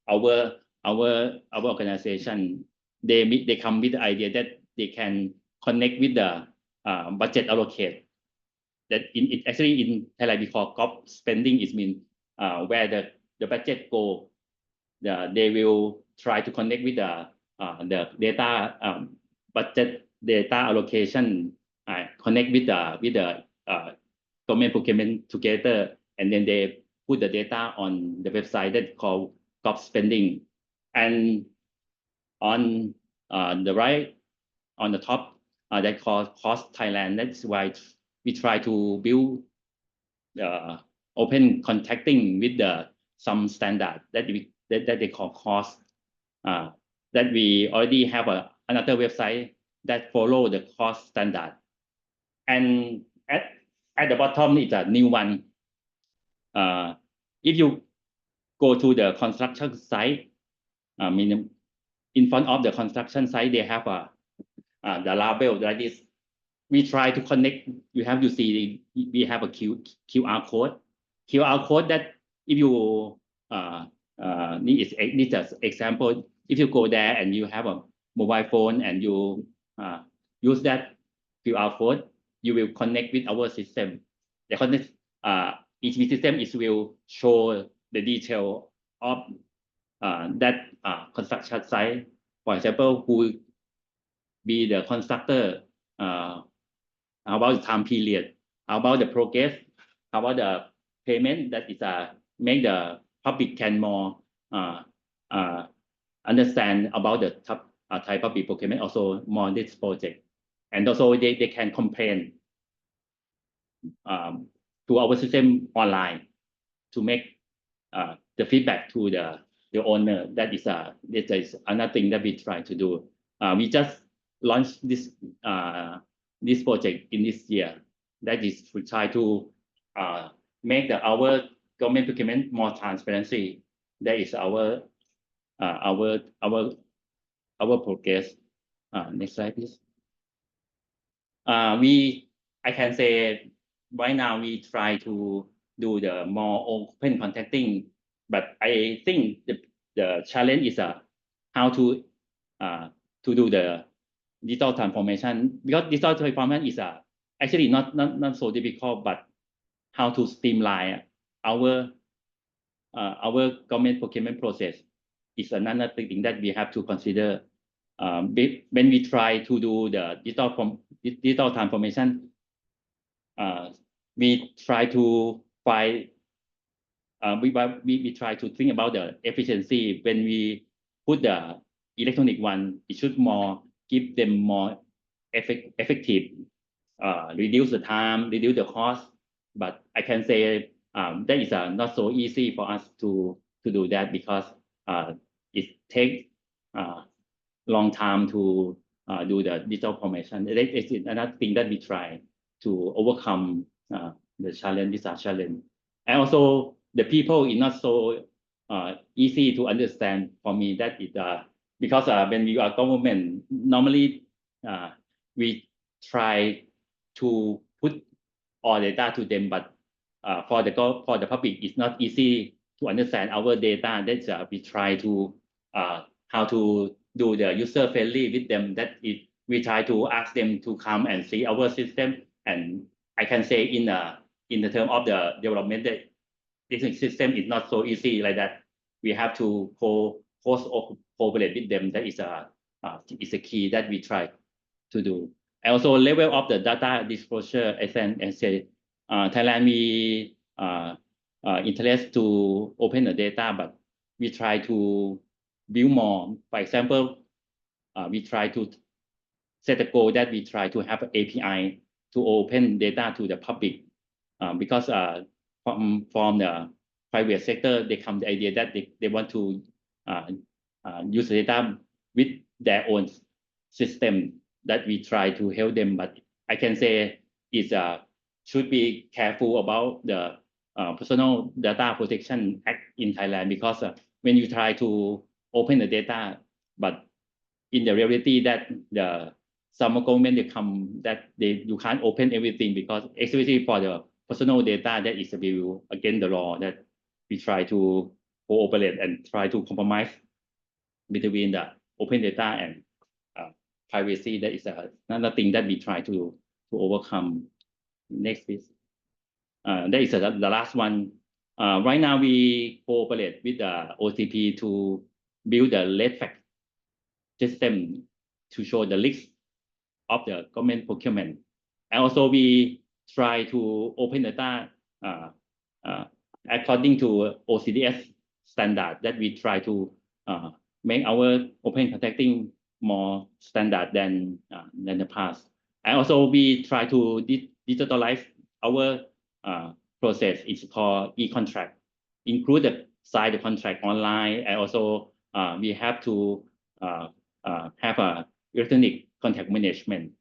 our organization. They come with the idea that they can connect with the budget allocate. That actually in Thailand we call gov spending. It means where the budget go. They will try to connect with the data budget data allocation, connect with the government procurement together, and then they put the data on the website that called gov spending. And on the right, on the top, that called cost Thailand. That's why we try to build open contracting with some standard that they call cost. That we already have another website that follow the cost standard. And at the bottom is a new one. If you go to the construction site, in front of the construction site, they have the label like this. We try to connect. You have to see we have a QR code. QR code that if you this is an example. If you go there and you have a mobile phone and you use that QR code, you will connect with our system. The connect each system will show the detail of that construction site. For example, who be the constructor, how about the time period, how about the progress, how about the payment that is make the public can more understand about the Thai public procurement also more this project. And also they can complain to our system online to make the feedback to the owner. That is another thing that we try to do. We just launched this project in this year. That is to try to make our government procurement more transparency. That is our progress. Next slide, please. I can say right now we try to do the more open contracting, but I think the challenge is how to do the digital transformation, because digital transformation is actually not so difficult, but how to streamline our government procurement process is another thing that we have to consider. When we try to do the digital transformation, we try to find we try to think about the efficiency. When we put the electronic one, it should more give them more effective, reduce the time, reduce the cost. But I can say that is not so easy for us to do that, because it takes long time to do the digital transformation. It's another thing that we try to overcome the challenge. This challenge, and also the people is not so easy to understand for me. That is because when we are government, normally we try to put all data to them, but for the public, it's not easy to understand our data. That's we try to how to do the user friendly with them. That we try to ask them to come and see our system. And I can say in the term of the development, that this system is not so easy like that. We have to cooperate with them. That is a key that we try to do. And also level of the data disclosure, as I say, Thailand, we interest to open the data, but we try to build more. For example, we try to set a goal that we try to have an API to open data to the public, because from the private sector, they come the idea that they want to use the data with their own system, that we try to help them. But I can say is should be careful about the Personal Data Protection Act in Thailand, because when you try to open the data, but in the reality that some government, they come that you can't open everything, because especially for the personal data, that is a view against the law, that we try to cooperate and try to compromise between the open data and privacy. That is another thing that we try to overcome. Next, please. That is the last one. Right now, we cooperate with the OCP to build the red fact system to show the list of the government procurement. And also we try to open data according to OCDS standard, that we try to make our open contracting more standard than the past. And also we try to digitalize our process. It's called e-contract, include the sign the contract online, and also we have to have a electronic contract management.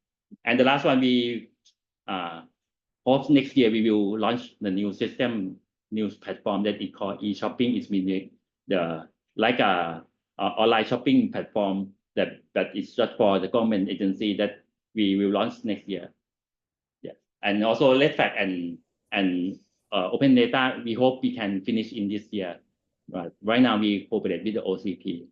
And the last one, we hope next year we will launch the new system, new platform that is called e-shopping. It's been like a online shopping platform that is just for the government agency, that we will launch next year. Yeah, and also red fact and open data, we hope we can finish in this year. But right now we cooperate with the OCP.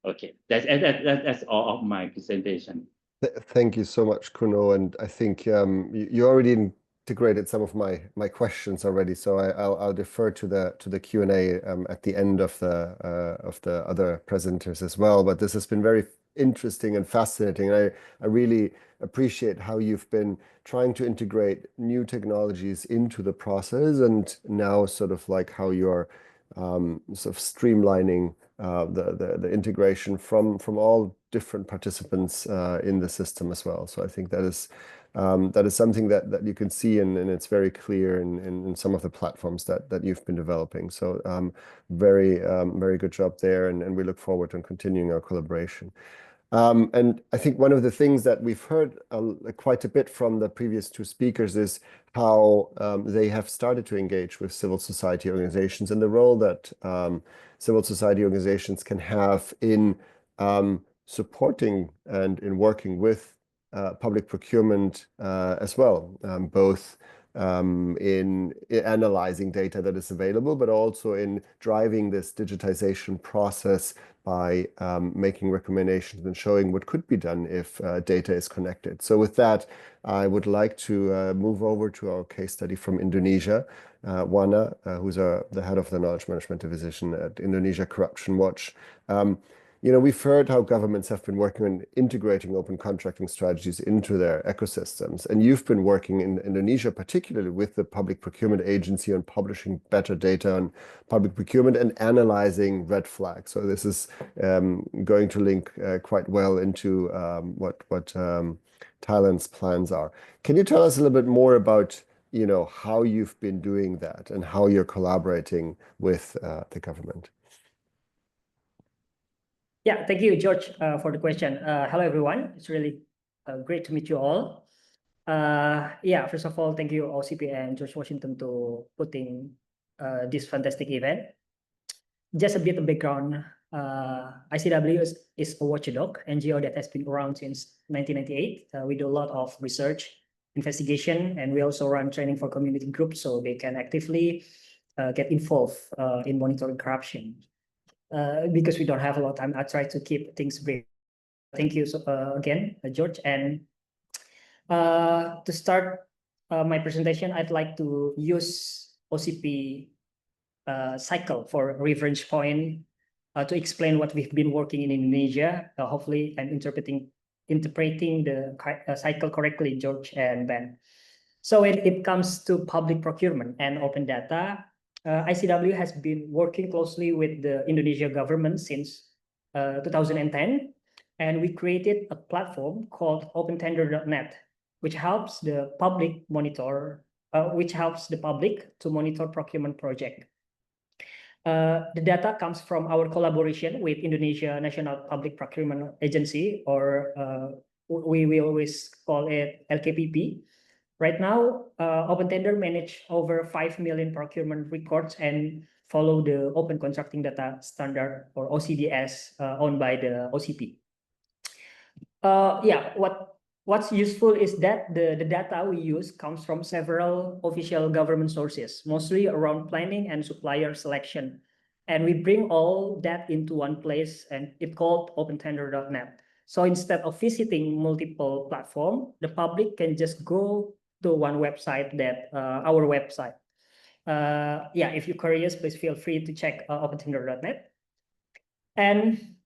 Okay, that's all of my presentation. Thank you so much, Kuno. And I think you already integrated some of my questions already, so I'll defer to the Q&A at the end of the other presenters as well. But this has been very interesting and fascinating. I really appreciate how you've been trying to integrate new technologies into the process, and now sort of like how you're sort of streamlining the integration from all different participants in the system as well. So I think that is something that you can see, and it's very clear in some of the platforms that you've been developing. So very good job there, and we look forward to continuing our collaboration. And I think one of the things that we've heard quite a bit from the previous two speakers is how they have started to engage with civil society organizations, and the role that civil society organizations can have in supporting and in working with public procurement as well, both in analyzing data that is available, but also in driving this digitization process by making recommendations and showing what could be done if data is connected. So with that, I would like to move over to our case study from Indonesia. Wana, who's the head of the Knowledge Management Division at Indonesia Corruption Watch. We've heard how governments have been working on integrating open contracting strategies into their ecosystems. And you've been working in Indonesia, particularly with the Public Procurement Agency, on publishing better data on public procurement and analyzing red flags. So this is going to link quite well into what Thailand's plans are. Can you tell us a little bit more about how you've been doing that and how you're collaborating with the government? Yeah, thank you, George, for the question. Hello, everyone. It's really great to meet you all. First of all, thank you, OCP and George Washington, to putting this fantastic event. Just a bit of background. ICW is a watchdog NGO that has been around since 1998. We do a lot of research, investigation, and we also run training for community groups so they can actively get involved in monitoring corruption. Because we don't have a lot of time, I try to keep things brief. Thank you again, George. And to start my presentation, I'd like to use OCP cycle for reference point to explain what we've been working in Indonesia. Hopefully, I'm interpreting the cycle correctly, George and Ben. So when it comes to public procurement and open data, ICW has been working closely with the Indonesia government since 2010, and we created a platform called OpenTender.net, which helps the public to monitor procurement project. The data comes from our collaboration with Indonesia National Public Procurement Agency, or we always call it LKPP. Right now, OpenTender manage over 5 million procurement records and follow the Open Contracting Data Standard, or OCDS, owned by the OCP. What's useful is that the data we use comes from several official government sources, mostly around planning and supplier selection. And we bring all that into one place, and it's called OpenTender.net. So instead of visiting multiple platforms, the public can just go to one website, our website. If you're curious, please feel free to check OpenTender.net. And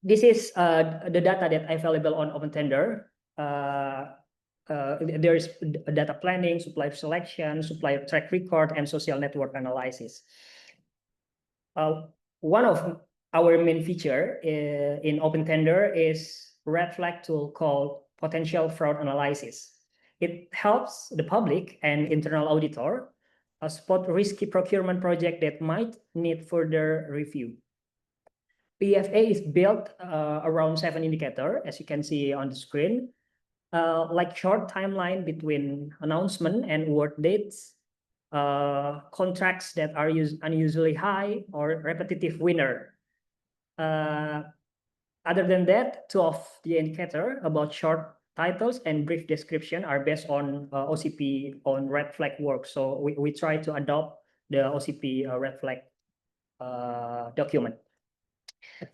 this is the data that available on OpenTender. There is data planning, supplier selection, supplier track record, and social network analysis. One of our main feature in OpenTender is red flag tool called potential fraud analysis. It helps the public and internal auditor spot risky procurement project that might need further review. PFA is built around 7 indicators, as you can see on the screen, like short timeline between announcement and award dates, contracts that are unusually high, or repetitive winner. Other than that, 2 of the indicator about short titles and brief description are based on OCP on red flag work. So we try to adopt the OCP red flag document.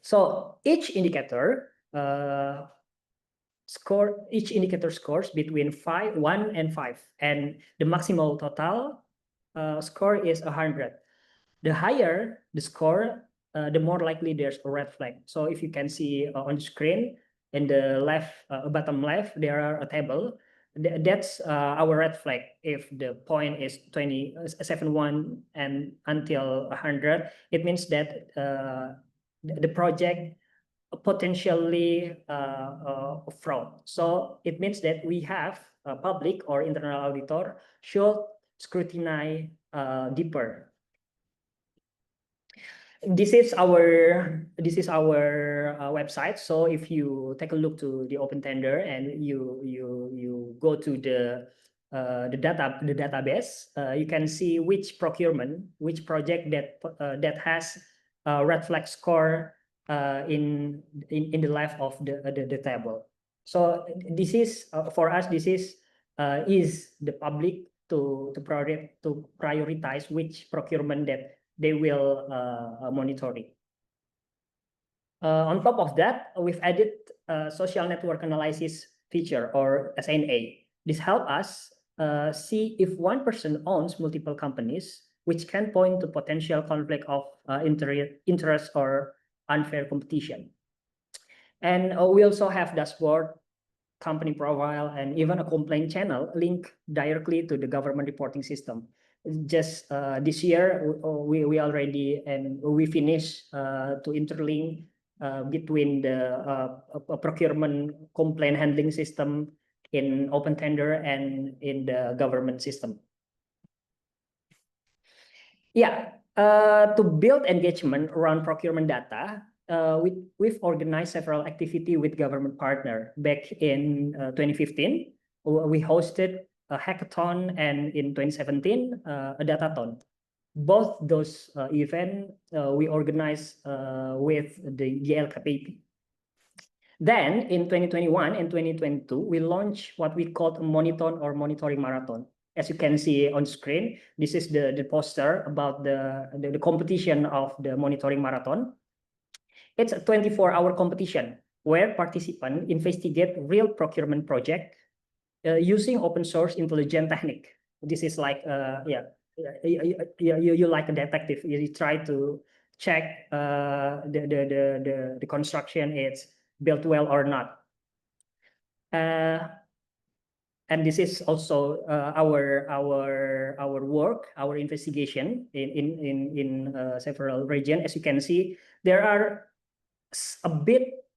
So each indicator scores between 1 and 5, and the maximal total score is 100. The higher the score, the more likely there's a red flag. So if you can see on the screen, in the left, bottom left, there are a table. That's our red flag. If the point is 71 and until 100, it means that the project potentially fraud. So it means that we have a public or internal auditor should scrutinize deeper. This is our website. So if you take a look to the open tender and you go to the database, you can see which procurement, which project that has a red flag score in the left of the table. So this is for us. This is the public to prioritize which procurement that they will monitoring. On top of that, we've added social network analysis feature, or SNA. This helps us see if one person owns multiple companies, which can point to potential conflict of interest or unfair competition. And we also have dashboard, company profile, and even a complaint channel linked directly to the government reporting system. Just this year, we already we finished to interlink between the procurement complaint handling system in open tender and in the government system. Yeah, to build engagement around procurement data, we've organized several activities with government partner. Back in 2015, we hosted a hackathon, and in 2017, a datathon. Both those events we organized with the GLKPP. Then in 2021 and 2022, we launched what we called a monitor or monitoring marathon. As you can see on screen, this is the poster about the competition of the monitoring marathon. It's a 24-hour competition where participants investigate real procurement project using open source intelligent technique. This is like you like a detective. You try to check the construction is built well or not. And this is also our work, our investigation in several regions. As you can see, there are a bit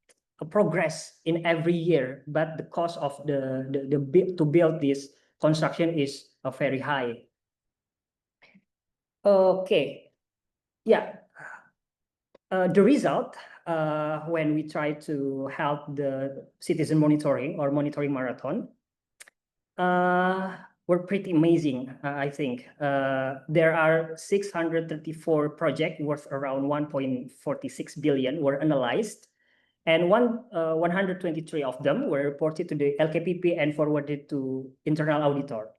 of progress in every year, but the cost of to build this construction is very high. Okay, yeah. The result when we try to help the citizen monitoring or monitoring marathon were pretty amazing. I think there are 634 projects worth around 1.46 billion were analyzed, and 123 of them were reported to the LKPP and forwarded to internal auditor.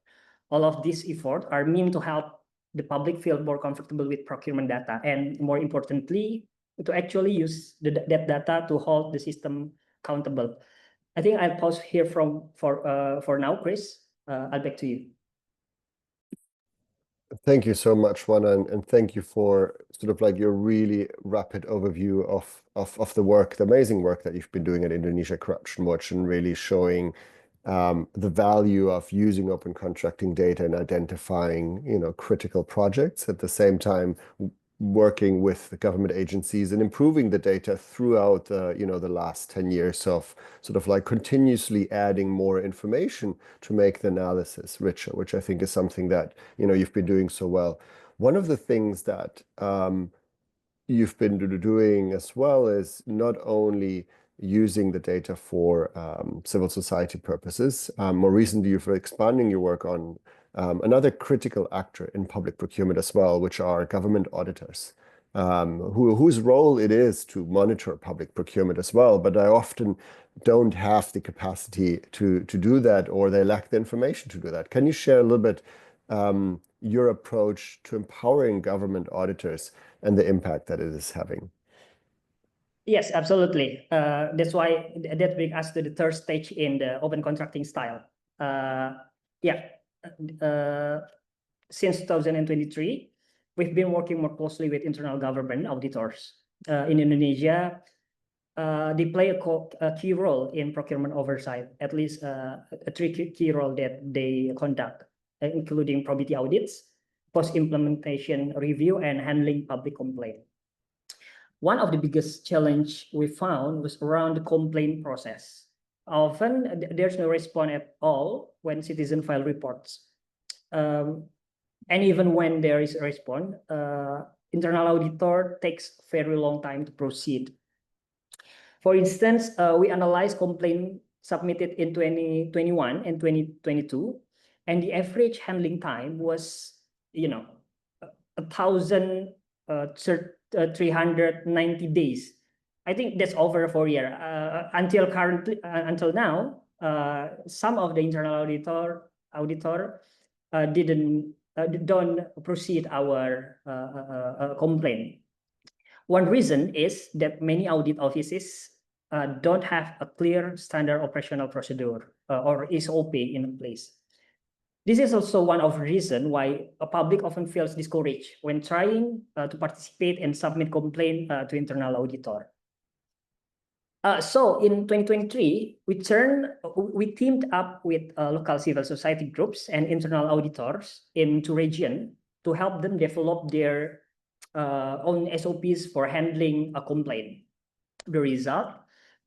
All of these efforts are meant to help the public feel more comfortable with procurement data, and more importantly, to actually use that data to hold the system accountable. I think I'll pause here for now, Chris. I'll back to you. Thank you so much, Wana, and thank you for sort of like your really rapid overview of the work, the amazing work that you've been doing at Indonesia Corruption Watch, and really showing the value of using open contracting data and identifying, critical projects, at the same time working with the government agencies and improving the data throughout the last 10 years of sort of like continuously adding more information to make the analysis richer, which I think is something that you've been doing so well. One of the things that you've been doing as well is not only using the data for civil society purposes. More recently, you've been expanding your work on another critical actor in public procurement as well, which are government auditors, whose role it is to monitor public procurement as well, but I often don't have the capacity to do that, or they lack the information to do that. Can you share a little bit your approach to empowering government auditors and the impact that it is having? Yes, absolutely. That's why that brings us to the third stage in the open contracting style. Since 2023, we've been working more closely with internal government auditors. In Indonesia, they play a key role in procurement oversight, at least a key role that they conduct, including probity audits, post-implementation review, and handling public complaint. One of the biggest challenge we found was around the complaint process. Often there's no response at all when citizens file reports. And even when there is a response, internal auditor takes very long time to proceed. For instance, we analyzed complaint submitted in 2021 and 2022, and the average handling time was, 1,390 days. I think that's over 4 years. Until now, some of the internal auditor don't proceed our complaint. One reason is that many audit offices don't have a clear standard operational procedure or SOP in place. This is also one of the reasons why a public often feels discouraged when trying to participate and submit complaint to internal auditor. So in 2023, we teamed up with local civil society groups and internal auditors in 2 regions to help them develop their own SOPs for handling a complaint. The result,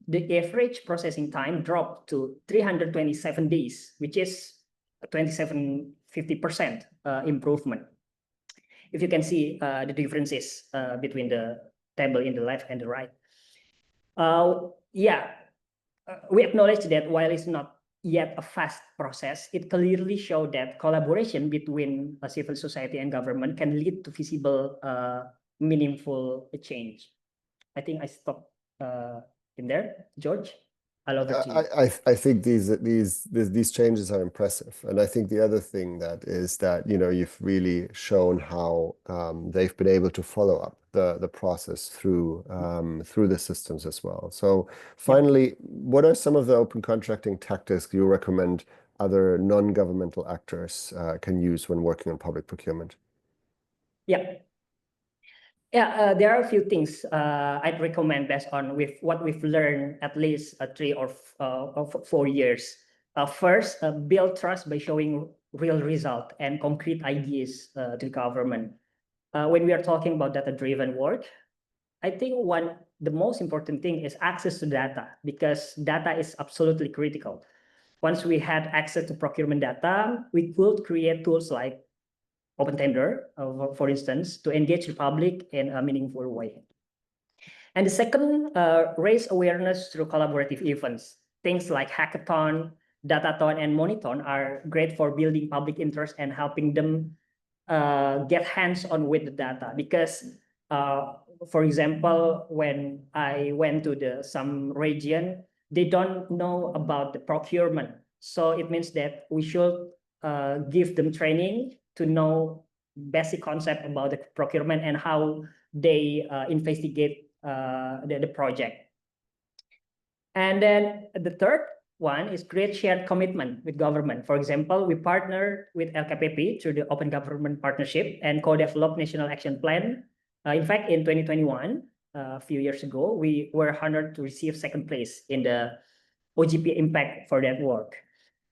the average processing time dropped to 327 days, which is a 50% improvement. If you can see the differences between the table in the left and the right. We acknowledge that while it's not yet a fast process, it clearly showed that collaboration between civil society and government can lead to visible, meaningful change. I think I stop in there, George. I love it. I think these changes are impressive, and I think the other thing that is that you've really shown how they've been able to follow up the process through the systems as well. So finally, what are some of the open contracting tactics you recommend other non-governmental actors can use when working on public procurement? There are a few things I'd recommend based on what we've learned at least 3 or 4 years. First, build trust by showing real result and concrete ideas to the government. When we are talking about data-driven work, I think the most important thing is access to data, because data is absolutely critical. Once we had access to procurement data, we could create tools like open tender, for instance, to engage the public in a meaningful way. And the second, raise awareness through collaborative events. Things like hackathon, datathon, and monitor are great for building public interest and helping them get hands-on with the data. Because, for example, when I went to some region, they don't know about the procurement. So it means that we should give them training to know basic concept about the procurement and how they investigate the project. And then the third one is create shared commitment with government. For example, we partner with LKPP through the Open Government Partnership and co-develop National Action Plan. In fact, in 2021, a few years ago, we were honored to receive 2nd place in the OGP impact for that work.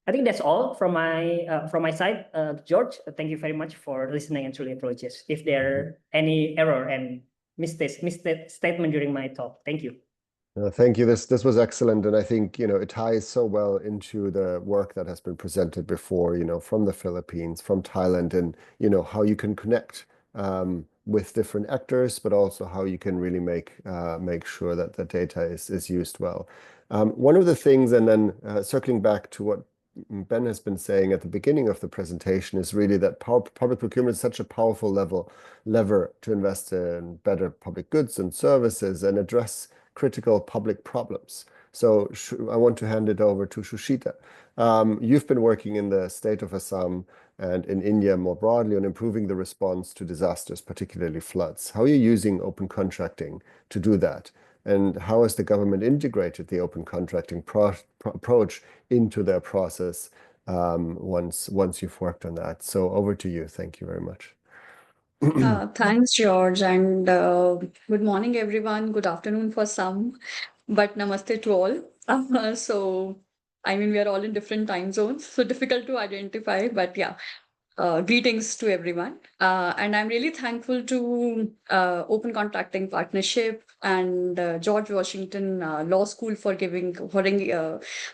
I think that's all from my side. George, thank you very much for listening and truly apologies if there are any error and misstatement during my talk. Thank you. Thank you. This was excellent, and I think it ties so well into the work that has been presented before, from the Philippines, from Thailand, and how you can connect with different actors, but also how you can really make sure that the data is used well. One of the things, and then circling back to what Ben has been saying at the beginning of the presentation, is really that public procurement is such a powerful lever to invest in better public goods and services and address critical public problems. So I want to hand it over to Shuchita. You've been working in the state of Assam and in India more broadly on improving the response to disasters, particularly floods. How are you using open contracting to do that? And how has the government integrated the open contracting approach into their process once you've worked on that? So over to you. Thank you very much. Thanks, George, and good morning, everyone. Good afternoon for some. but namaste to all. So, I mean, we are all in different time zones, so difficult to identify, but yeah. Greetings to everyone. And I'm really thankful to Open Contracting Partnership and George Washington Law School for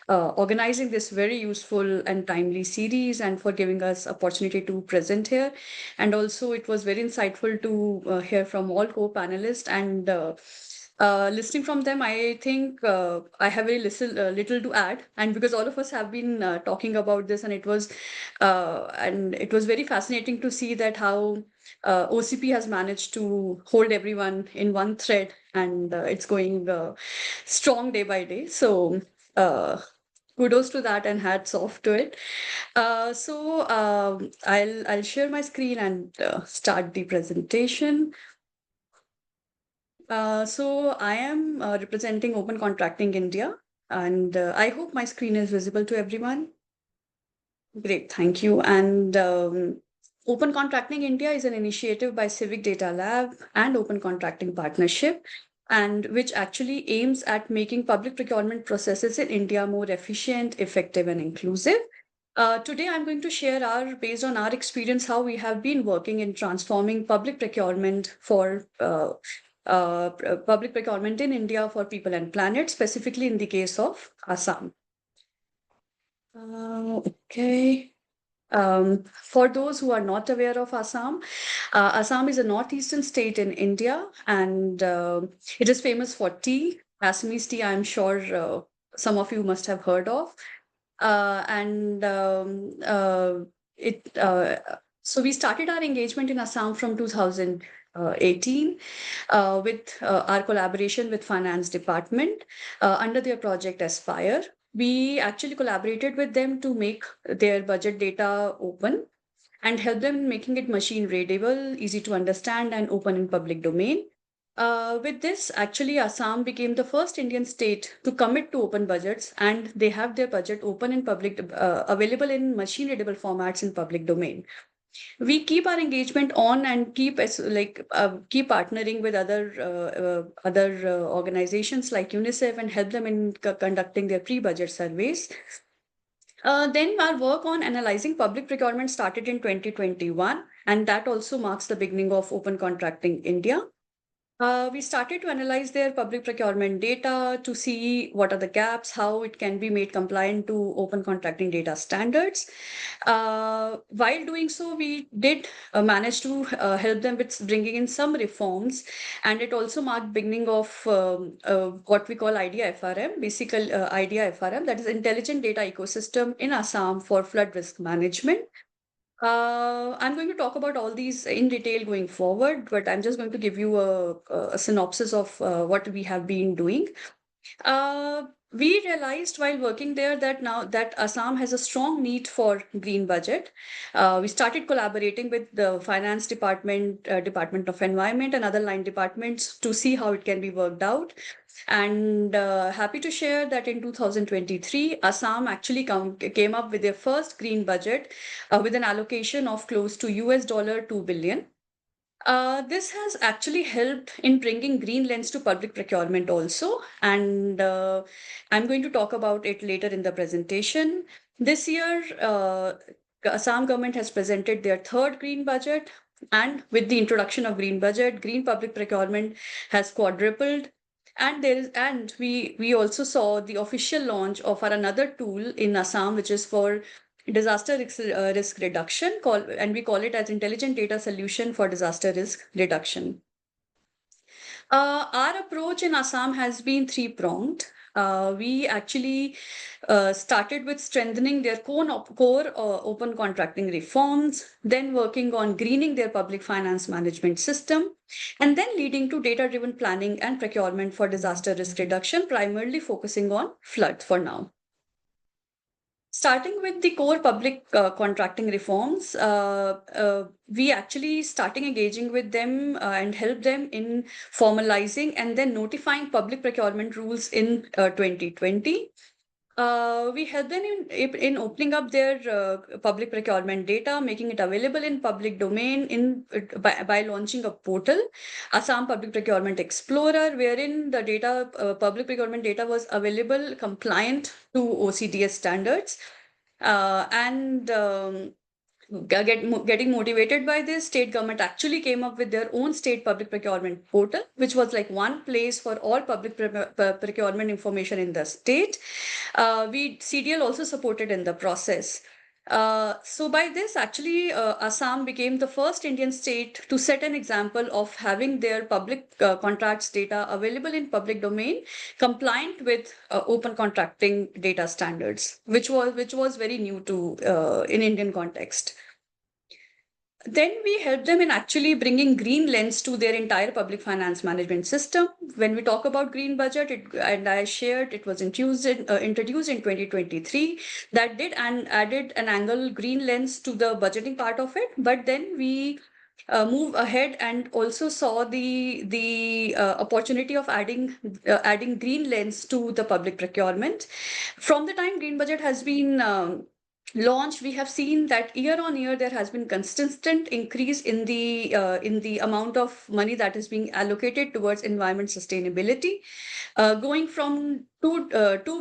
organizing this very useful and timely series and for giving us opportunity to present here. And also it was very insightful to hear from all co-panelists and listening from them, I think I have very little to add. And because all of us have been talking about this, and it was very fascinating to see that how OCP has managed to hold everyone in one thread, and it's going strong day by day. So kudos to that and hats off to it. I'll share my screen and start the presentation. So I am representing Open Contracting India, and I hope my screen is visible to everyone. Great, thank you. And Open Contracting India is an initiative by CivicDataLab and Open Contracting Partnership, and which actually aims at making public procurement processes in India more efficient, effective, and inclusive. Today, I'm going to share based on our experience, how we have been working in transforming public procurement for public procurement in India for people and planet, specifically in the case of Assam. Okay. For those who are not aware of Assam, Assam is a northeastern state in India, and it is famous for tea. Assamese tea, I'm sure some of you must have heard of. So we started our engagement in Assam from 2018 with our collaboration with Finance Department under their project Aspire. We actually collaborated with them to make their budget data open and help them in making it machine readable, easy to understand, and open in public domain. With this, actually, Assam became the first Indian state to commit to open budgets, and they have their budget open in public, available in machine readable formats in public domain. We keep our engagement on and keep partnering with other organizations like UNICEF and help them in conducting their pre-budget surveys. Then our work on analyzing public procurement started in 2021, and that also marks the beginning of Open Contracting India. We started to analyze their public procurement data to see what are the gaps, how it can be made compliant to open contracting data standards. While doing so, we did manage to help them with bringing in some reforms, and it also marked beginning of what we call IDEA FRM, basically IDEA FRM, that is Intelligent Data Ecosystem in Assam for Flood Risk Management. I'm going to talk about all these in detail going forward, but I'm just going to give you a synopsis of what we have been doing. We realized while working there that now that Assam has a strong need for green budget. We started collaborating with the Finance Department, Department of Environment, and other line departments to see how it can be worked out. And happy to share that in 2023, Assam actually came up with their first green budget with an allocation of close to $2 billion. This has actually helped in bringing green lens to public procurement also, and I'm going to talk about it later in the presentation. This year, Assam government has presented their third green budget, and with the introduction of green budget, green public procurement has quadrupled. And we also saw the official launch of our another tool in Assam, which is for disaster risk reduction, and we call it as Intelligent Data Solution for Disaster Risk Reduction. Our approach in Assam has been three-pronged. We actually started with strengthening their core open contracting reforms, then working on greening their public finance management system, and then leading to data-driven planning and procurement for disaster risk reduction, primarily focusing on flood for now. Starting with the core public contracting reforms, we actually starting engaging with them and help them in formalizing and then notifying public procurement rules in 2020. We help them in opening up their public procurement data, making it available in public domain by launching a portal, Assam Public Procurement Explorer, wherein the data, public procurement data was available compliant to OCDS standards. Getting motivated by this, state government actually came up with their own state public procurement portal, which was like one place for all public procurement information in the state. CDL also supported in the process. So by this, actually, Assam became the first Indian state to set an example of having their public contracts data available in public domain, compliant with open contracting data standards, which was very new to in Indian context. Then we help them in actually bringing green lens to their entire public finance management system. When we talk about green budget, and I shared, it was introduced in 2023, that did and added an angle green lens to the budgeting part of it. But then we move ahead and also saw the opportunity of adding green lens to the public procurement. From the time green budget has been launched, we have seen that year on year there has been consistent increase in the amount of money that is being allocated towards environment sustainability, going from $2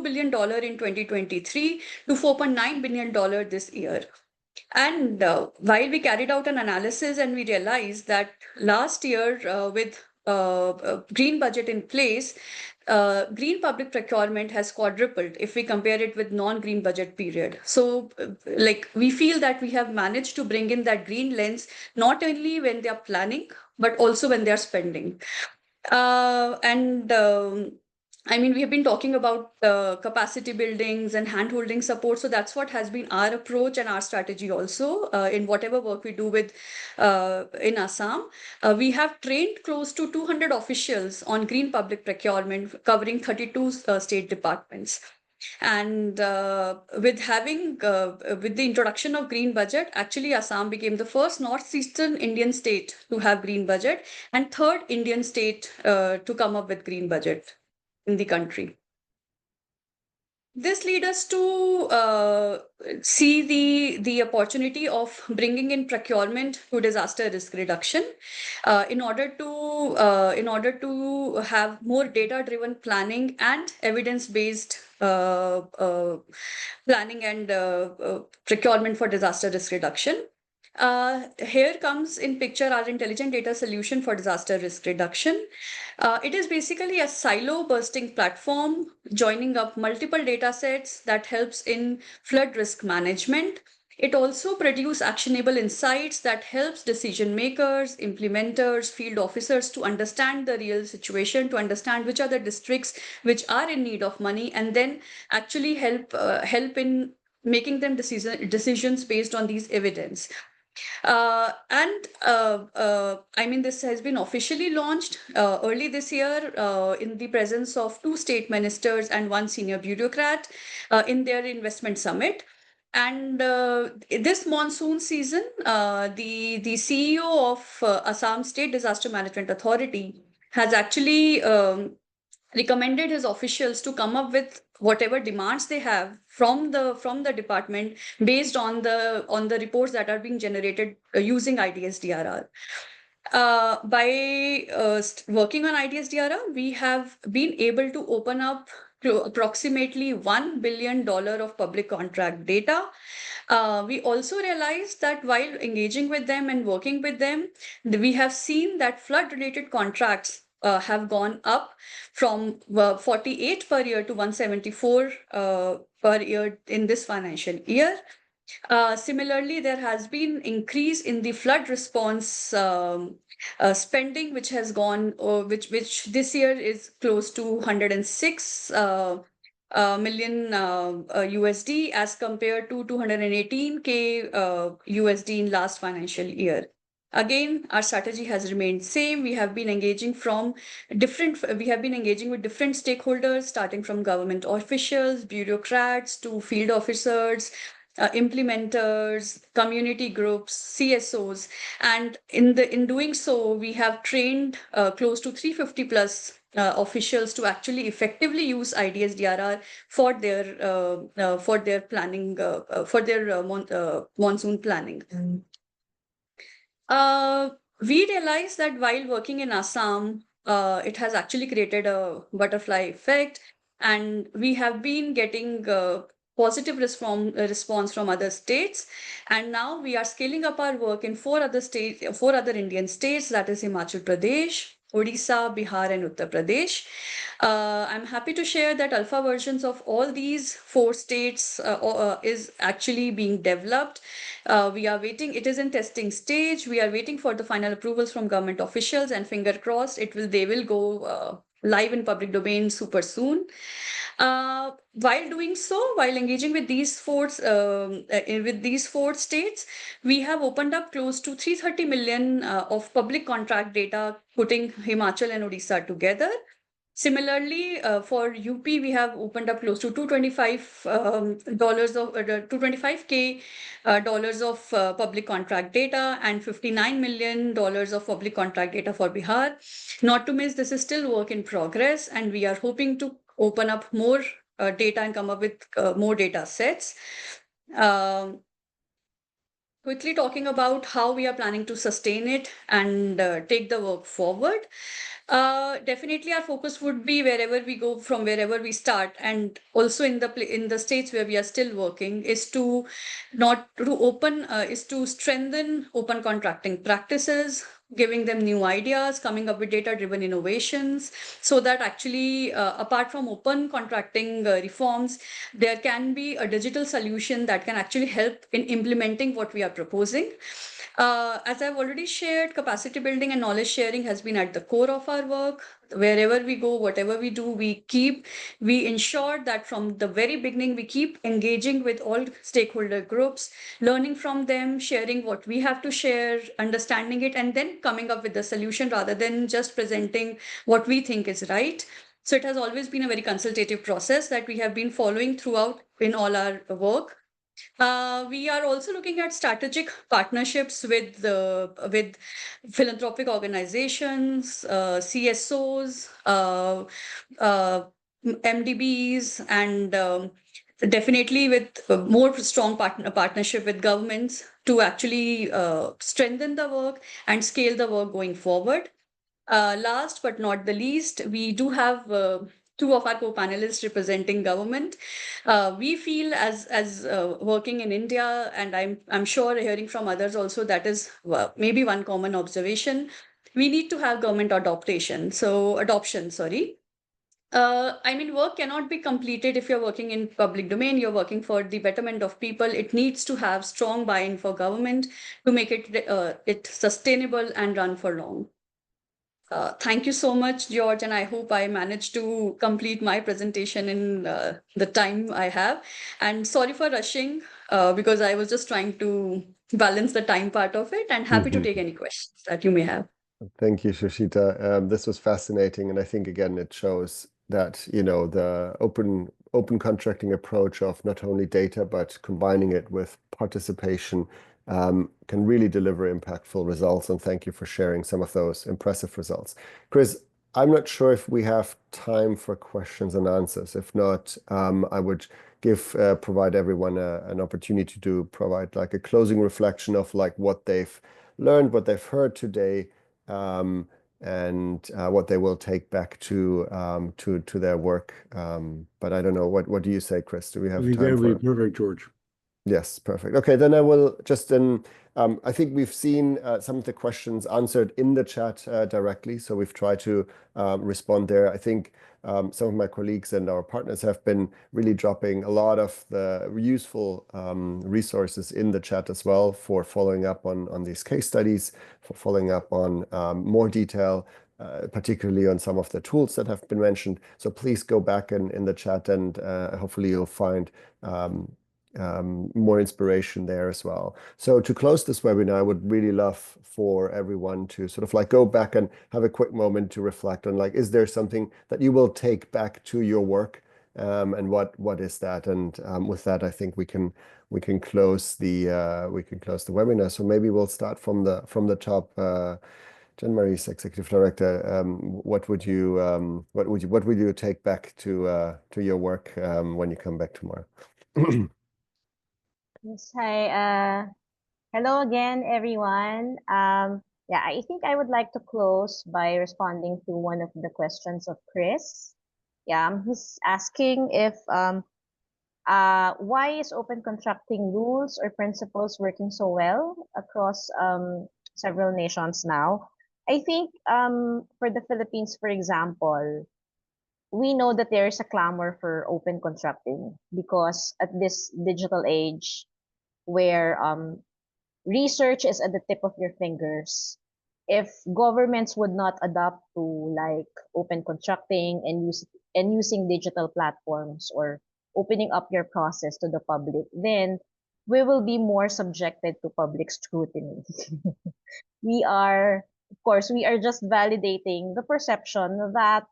billion in 2023 to $4.9 billion this year. And while we carried out an analysis and we realized that last year with green budget in place, green public procurement has quadrupled if we compare it with non-green budget period. So like we feel that we have managed to bring in that green lens, not only when they are planning, but also when they are spending. I mean, we have been talking about capacity buildings and hand-holding support. So that's what has been our approach and our strategy also in whatever work we do with in Assam. We have trained close to 200 officials on green public procurement, covering 32 state departments. And with the introduction of green budget, actually Assam became the first northeastern Indian state to have green budget and third Indian state to come up with green budget in the country. This leads us to see the opportunity of bringing in procurement to disaster risk reduction in order to have more data-driven planning and evidence-based planning and procurement for disaster risk reduction. Here comes in picture our intelligent data solution for disaster risk reduction. It is basically a silo bursting platform joining up multiple data sets that helps in flood risk management. It also produces actionable insights that helps decision makers, implementers, field officers to understand the real situation, to understand which are the districts which are in need of money, and then actually help in making them decisions based on these evidence. I mean, this has been officially launched early this year in the presence of 2 state ministers and 1 senior bureaucrat in their investment summit. And this monsoon season, the CEO of Assam State Disaster Management Authority has actually recommended his officials to come up with whatever demands they have from the department based on the reports that are being generated using IDS-DRR. By working on IDS-DRR, we have been able to open up approximately $1 billion of public contract data. We also realized that while engaging with them and working with them, we have seen that flood-related contracts have gone up from 48 per year to 174 per year in this financial year. Similarly, there has been increase in the flood response spending, which has gone, which this year is close to 106 million USD as compared to 218K USD in last financial year. Again, our strategy has remained same. We have been engaging with different stakeholders, starting from government officials, bureaucrats to field officers, implementers, community groups, CSOs, and in doing so, we have trained close to 350 plus officials to actually effectively use IDS-DRR for their planning, for their monsoon planning. We realized that while working in Assam, it has actually created a butterfly effect, and we have been getting positive response from other states. And now we are scaling up our work in 4 other Indian states, that is Himachal Pradesh, Odisha, Bihar, and Uttar Pradesh. I'm happy to share that alpha versions of all these 4 states is actually being developed. We are waiting, it is in testing stage. We are waiting for the final approvals from government officials, and finger crossed, they will go live in public domain super soon. While doing so, while engaging with these 4 states, we have opened up close to 330 million of public contract data, putting Himachal and Odisha together. Similarly, for UP, we have opened up close to $225K dollars of public contract data, and $59 million of public contract data for Bihar. Not to miss, this is still work in progress, and we are hoping to open up more data and come up with more data sets. Quickly talking about how we are planning to sustain it and take the work forward. Definitely our focus would be wherever we go from wherever we start, and also in the states where we are still working, is to strengthen open contracting practices, giving them new ideas, coming up with data-driven innovations, so that actually, apart from open contracting reforms, there can be a digital solution that can actually help in implementing what we are proposing. As I've already shared, capacity building and knowledge sharing has been at the core of our work. Wherever we go, whatever we do, we ensure that from the very beginning, we keep engaging with all stakeholder groups, learning from them, sharing what we have to share, understanding it, and then coming up with the solution rather than just presenting what we think is right. So it has always been a very consultative process that we have been following throughout in all our work. We are also looking at strategic partnerships with philanthropic organizations, CSOs, MDBs, and definitely with more strong partnership with governments to actually strengthen the work and scale the work going forward. Last but not the least, we do have 2 of our co-panelists representing government. We feel as working in India, and I'm sure hearing from others also, that is maybe one common observation. We need to have government adoption. I mean, work cannot be completed if you're working in public domain. You're working for the betterment of people. It needs to have strong buy-in for government to make it sustainable and run for long. Thank you so much, George, and I hope I managed to complete my presentation in the time I have. And sorry for rushing, because I was just trying to balance the time part of it, and happy to take any questions that you may have. Thank you, Shuchita. This was fascinating, and I think again it shows that the open contracting approach of not only data but combining it with participation can really deliver impactful results. And thank you for sharing some of those impressive results. Chris, I'm not sure if we have time for questions and answers. If not, I would provide everyone an opportunity to provide like a closing reflection of like what they've learned, what they've heard today, and what they will take back to their work. But I don't know, what do you say, Chris? Do we have time That for? would be perfect, George. Yes, perfect. Okay, then I will just I think we've seen some of the questions answered in the chat directly, so we've tried to respond there. I think some of my colleagues and our partners have been really dropping a lot of the useful resources in the chat as well for following up on these case studies, for following up on more detail, particularly on some of the tools that have been mentioned. So please go back in the chat, and hopefully you'll find more inspiration there as well. So to close this webinar, I would really love for everyone to sort of like go back and have a quick moment to reflect on like, is there something that you will take back to your work, and what is that? And with that, I think we can close the webinar. So maybe we'll start from the top. Genmaries Executive Director, what would you take back to your work when you come back tomorrow? Yes, hi. Hello again, everyone. Yeah, I think I would like to close by responding to one of the questions of Chris. Yeah, he's asking if why is open contracting rules or principles working so well across several nations now? I think for the Philippines, for example, we know that there is a clamor for open contracting because at this digital age where research is at the tip of your fingers, if governments would not adopt to like open contracting and using digital platforms or opening up your process to the public, then we will be more subjected to public scrutiny. Of course, we are just validating the perception that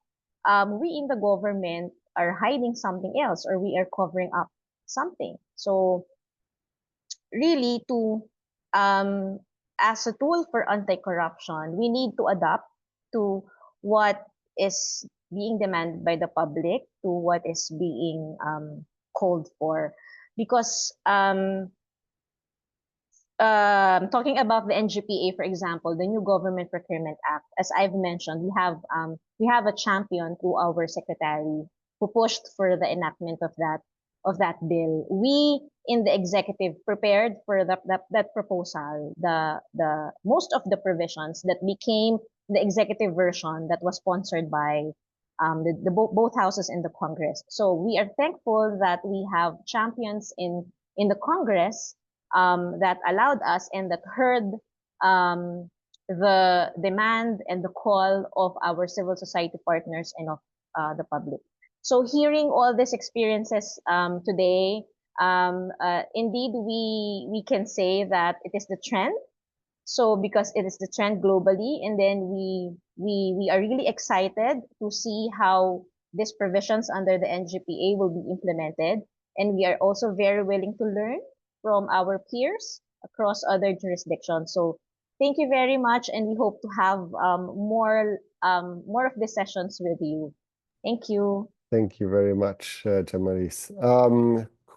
we in the government are hiding something else or we are covering up something. So really to as a tool for anti-corruption, we need to adapt to what is being demanded by the public, to what is being called for. Because talking about the NGPA, for example, the new Government Procurement Act, as I've mentioned, we have a champion through our secretary who pushed for the enactment of that bill. We in the executive prepared for that proposal, the most of the provisions that became the executive version that was sponsored by both houses in the Congress. So we are thankful that we have champions in the Congress that allowed us and that heard the demand and the call of our civil society partners and of the public. So hearing all these experiences today, indeed we can say that it is the trend. So because it is the trend globally, and then we are really excited to see how these provisions under the NGPA will be implemented, and we are also very willing to learn from our peers across other jurisdictions. So thank you very much, and we hope to have more of these sessions with you. Thank you. Thank you very much, Genmaries.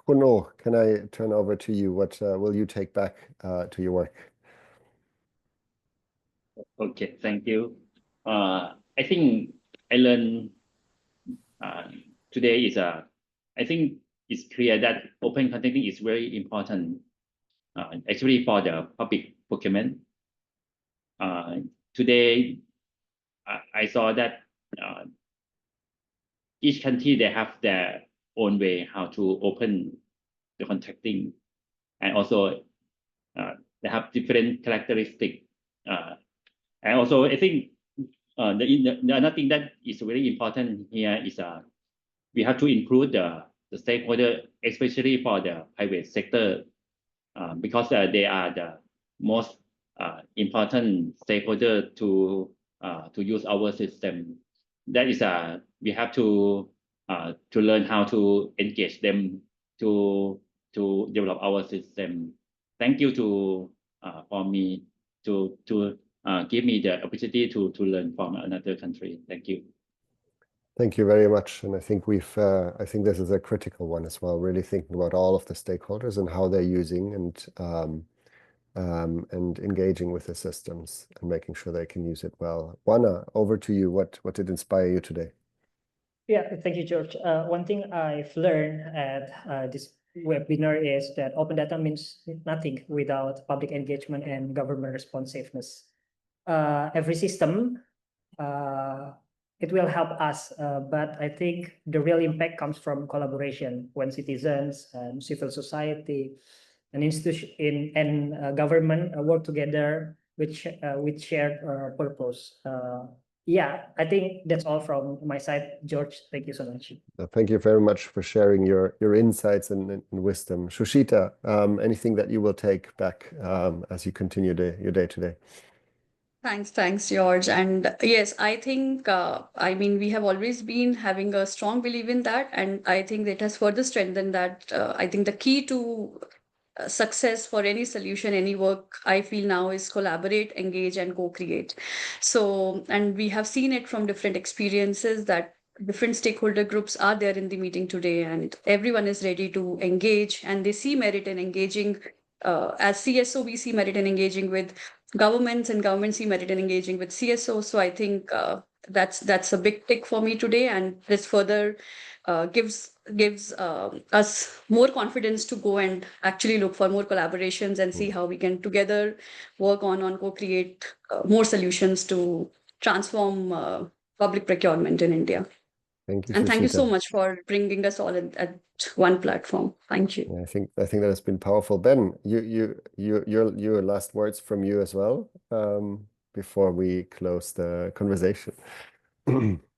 Kuno, can I turn over to you? What will you take back to your work? Okay, thank you. I think I learned today I think it's clear that open contracting is very important, actually for the public procurement. Today, I saw that each country, they have their own way how to open the contracting, and also they have different characteristics. And also, I think the another thing that is very important here is we have to include the stakeholder, especially for the private sector, because they are the most important stakeholder to use our system. That is we have to learn how to engage them to develop our system. Thank you for me to give me the opportunity to learn from another country. Thank you. Thank you very much. And I think I think this is a critical one as well, really thinking about all of the stakeholders and how they're using and engaging with the systems and making sure they can use it well. Wana, over to you. What did inspire you today? Yeah, thank you, George. One thing I've learned at this webinar is that open data means nothing without public engagement and government responsiveness. Every system, it will help us, but I think the real impact comes from collaboration when citizens and civil society and institution and government work together with shared purpose. Yeah, I think that's all from my side, George. Thank you so much. Thank you very much for sharing your insights and wisdom. Shuchita, anything that you will take back as you continue your day today? Thanks, George. And yes, I think, I mean, we have always been having a strong belief in that. And I think it has further strengthened that. I think the key to success for any solution, any work, I feel now is collaborate, engage, and co-create. So, and we have seen it from different experiences that different stakeholder groups are there in the meeting today, and everyone is ready to engage, and they see merit in engaging. As CSO, we see merit in engaging with governments, and governments see merit in engaging with CSO. So I think that's a big tick for me today, and this further gives us more confidence to go and actually look for more collaborations and see how we can together work on co-create more solutions to transform public procurement in India. Thank you, And thank you so Shuchita. much for bringing us all at one platform. Thank you. Yeah, I think that has been powerful. Ben, your last words from you as well, before we close the conversation.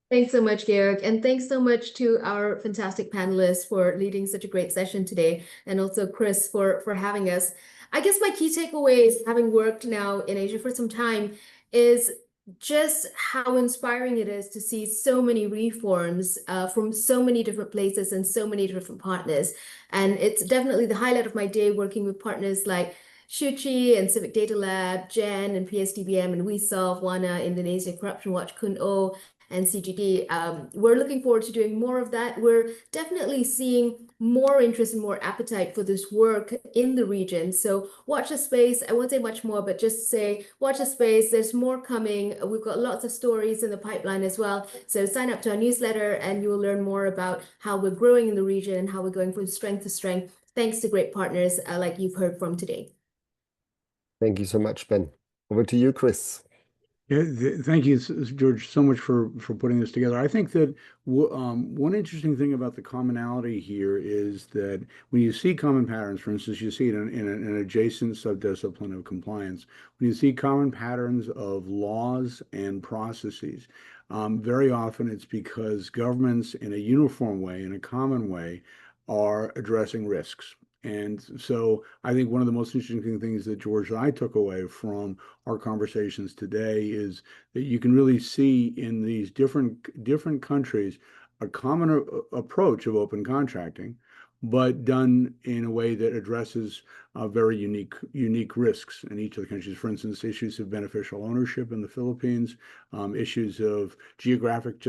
Thanks so much, Georg, and thanks so much to our fantastic panelists for leading such a great session today, and also Chris for having us. I guess my key takeaways, having worked now in Asia for some time, is just how inspiring it is to see so many reforms from so many different places and so many different partners. And it's definitely the highlight of my day working with partners like Shuchi and CivicDataLab, Gen and PS-DBM and WeSolve, Wana, Indonesia, Corruption Watch, Kun-O, and CGD. We're looking forward to doing more of that. We're definitely seeing more interest and more appetite for this work in the region. So watch the space. I won't say much more, but just say watch the space. There's more coming. We've got lots of stories in the pipeline as well. So sign up to our newsletter and you will learn more about how we're growing in the region and how we're going from strength to strength, thanks to great partners like you've heard from today. Thank you so much, Ben. Over to you, Chris. Yeah, thank you, George, so much for putting this together. I think that one interesting thing about the commonality here is that when you see common patterns, for instance, you see it in an adjacent subdiscipline of compliance, when you see common patterns of laws and processes, very often it's because governments in a uniform way, in a common way, are addressing risks. And so I think one of the most interesting things that George and I took away from our conversations today is that you can really see in these different countries a common approach of open contracting, but done in a way that addresses very unique risks in each of the countries. For instance, issues of beneficial ownership in the Philippines, issues of geographic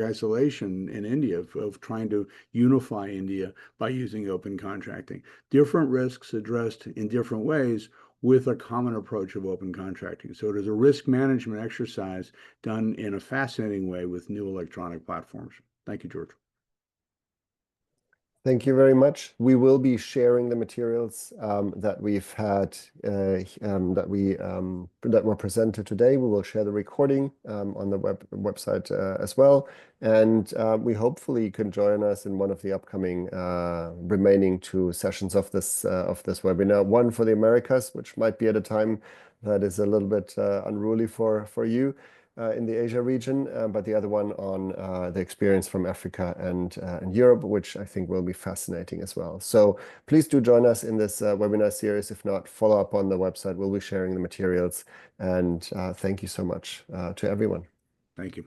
isolation in India, of trying to unify India by using open contracting. Different risks addressed in different ways with a common approach of open contracting. So it is a risk management exercise done in a fascinating way with new electronic platforms. Thank you, George. Thank you very much. We will be sharing the materials that we've had that were presented today. We will share the recording on the website as well, and we hopefully can join us in one of the upcoming remaining 2 sessions of this webinar. One for the Americas, which might be at a time that is a little bit unruly for you. In the Asia region, but the other one on the experience from Africa and Europe, which I think will be fascinating as well. So please do join us in this webinar series. If not, follow up on the website. We'll be sharing the materials. And thank you so much to everyone. Thank you.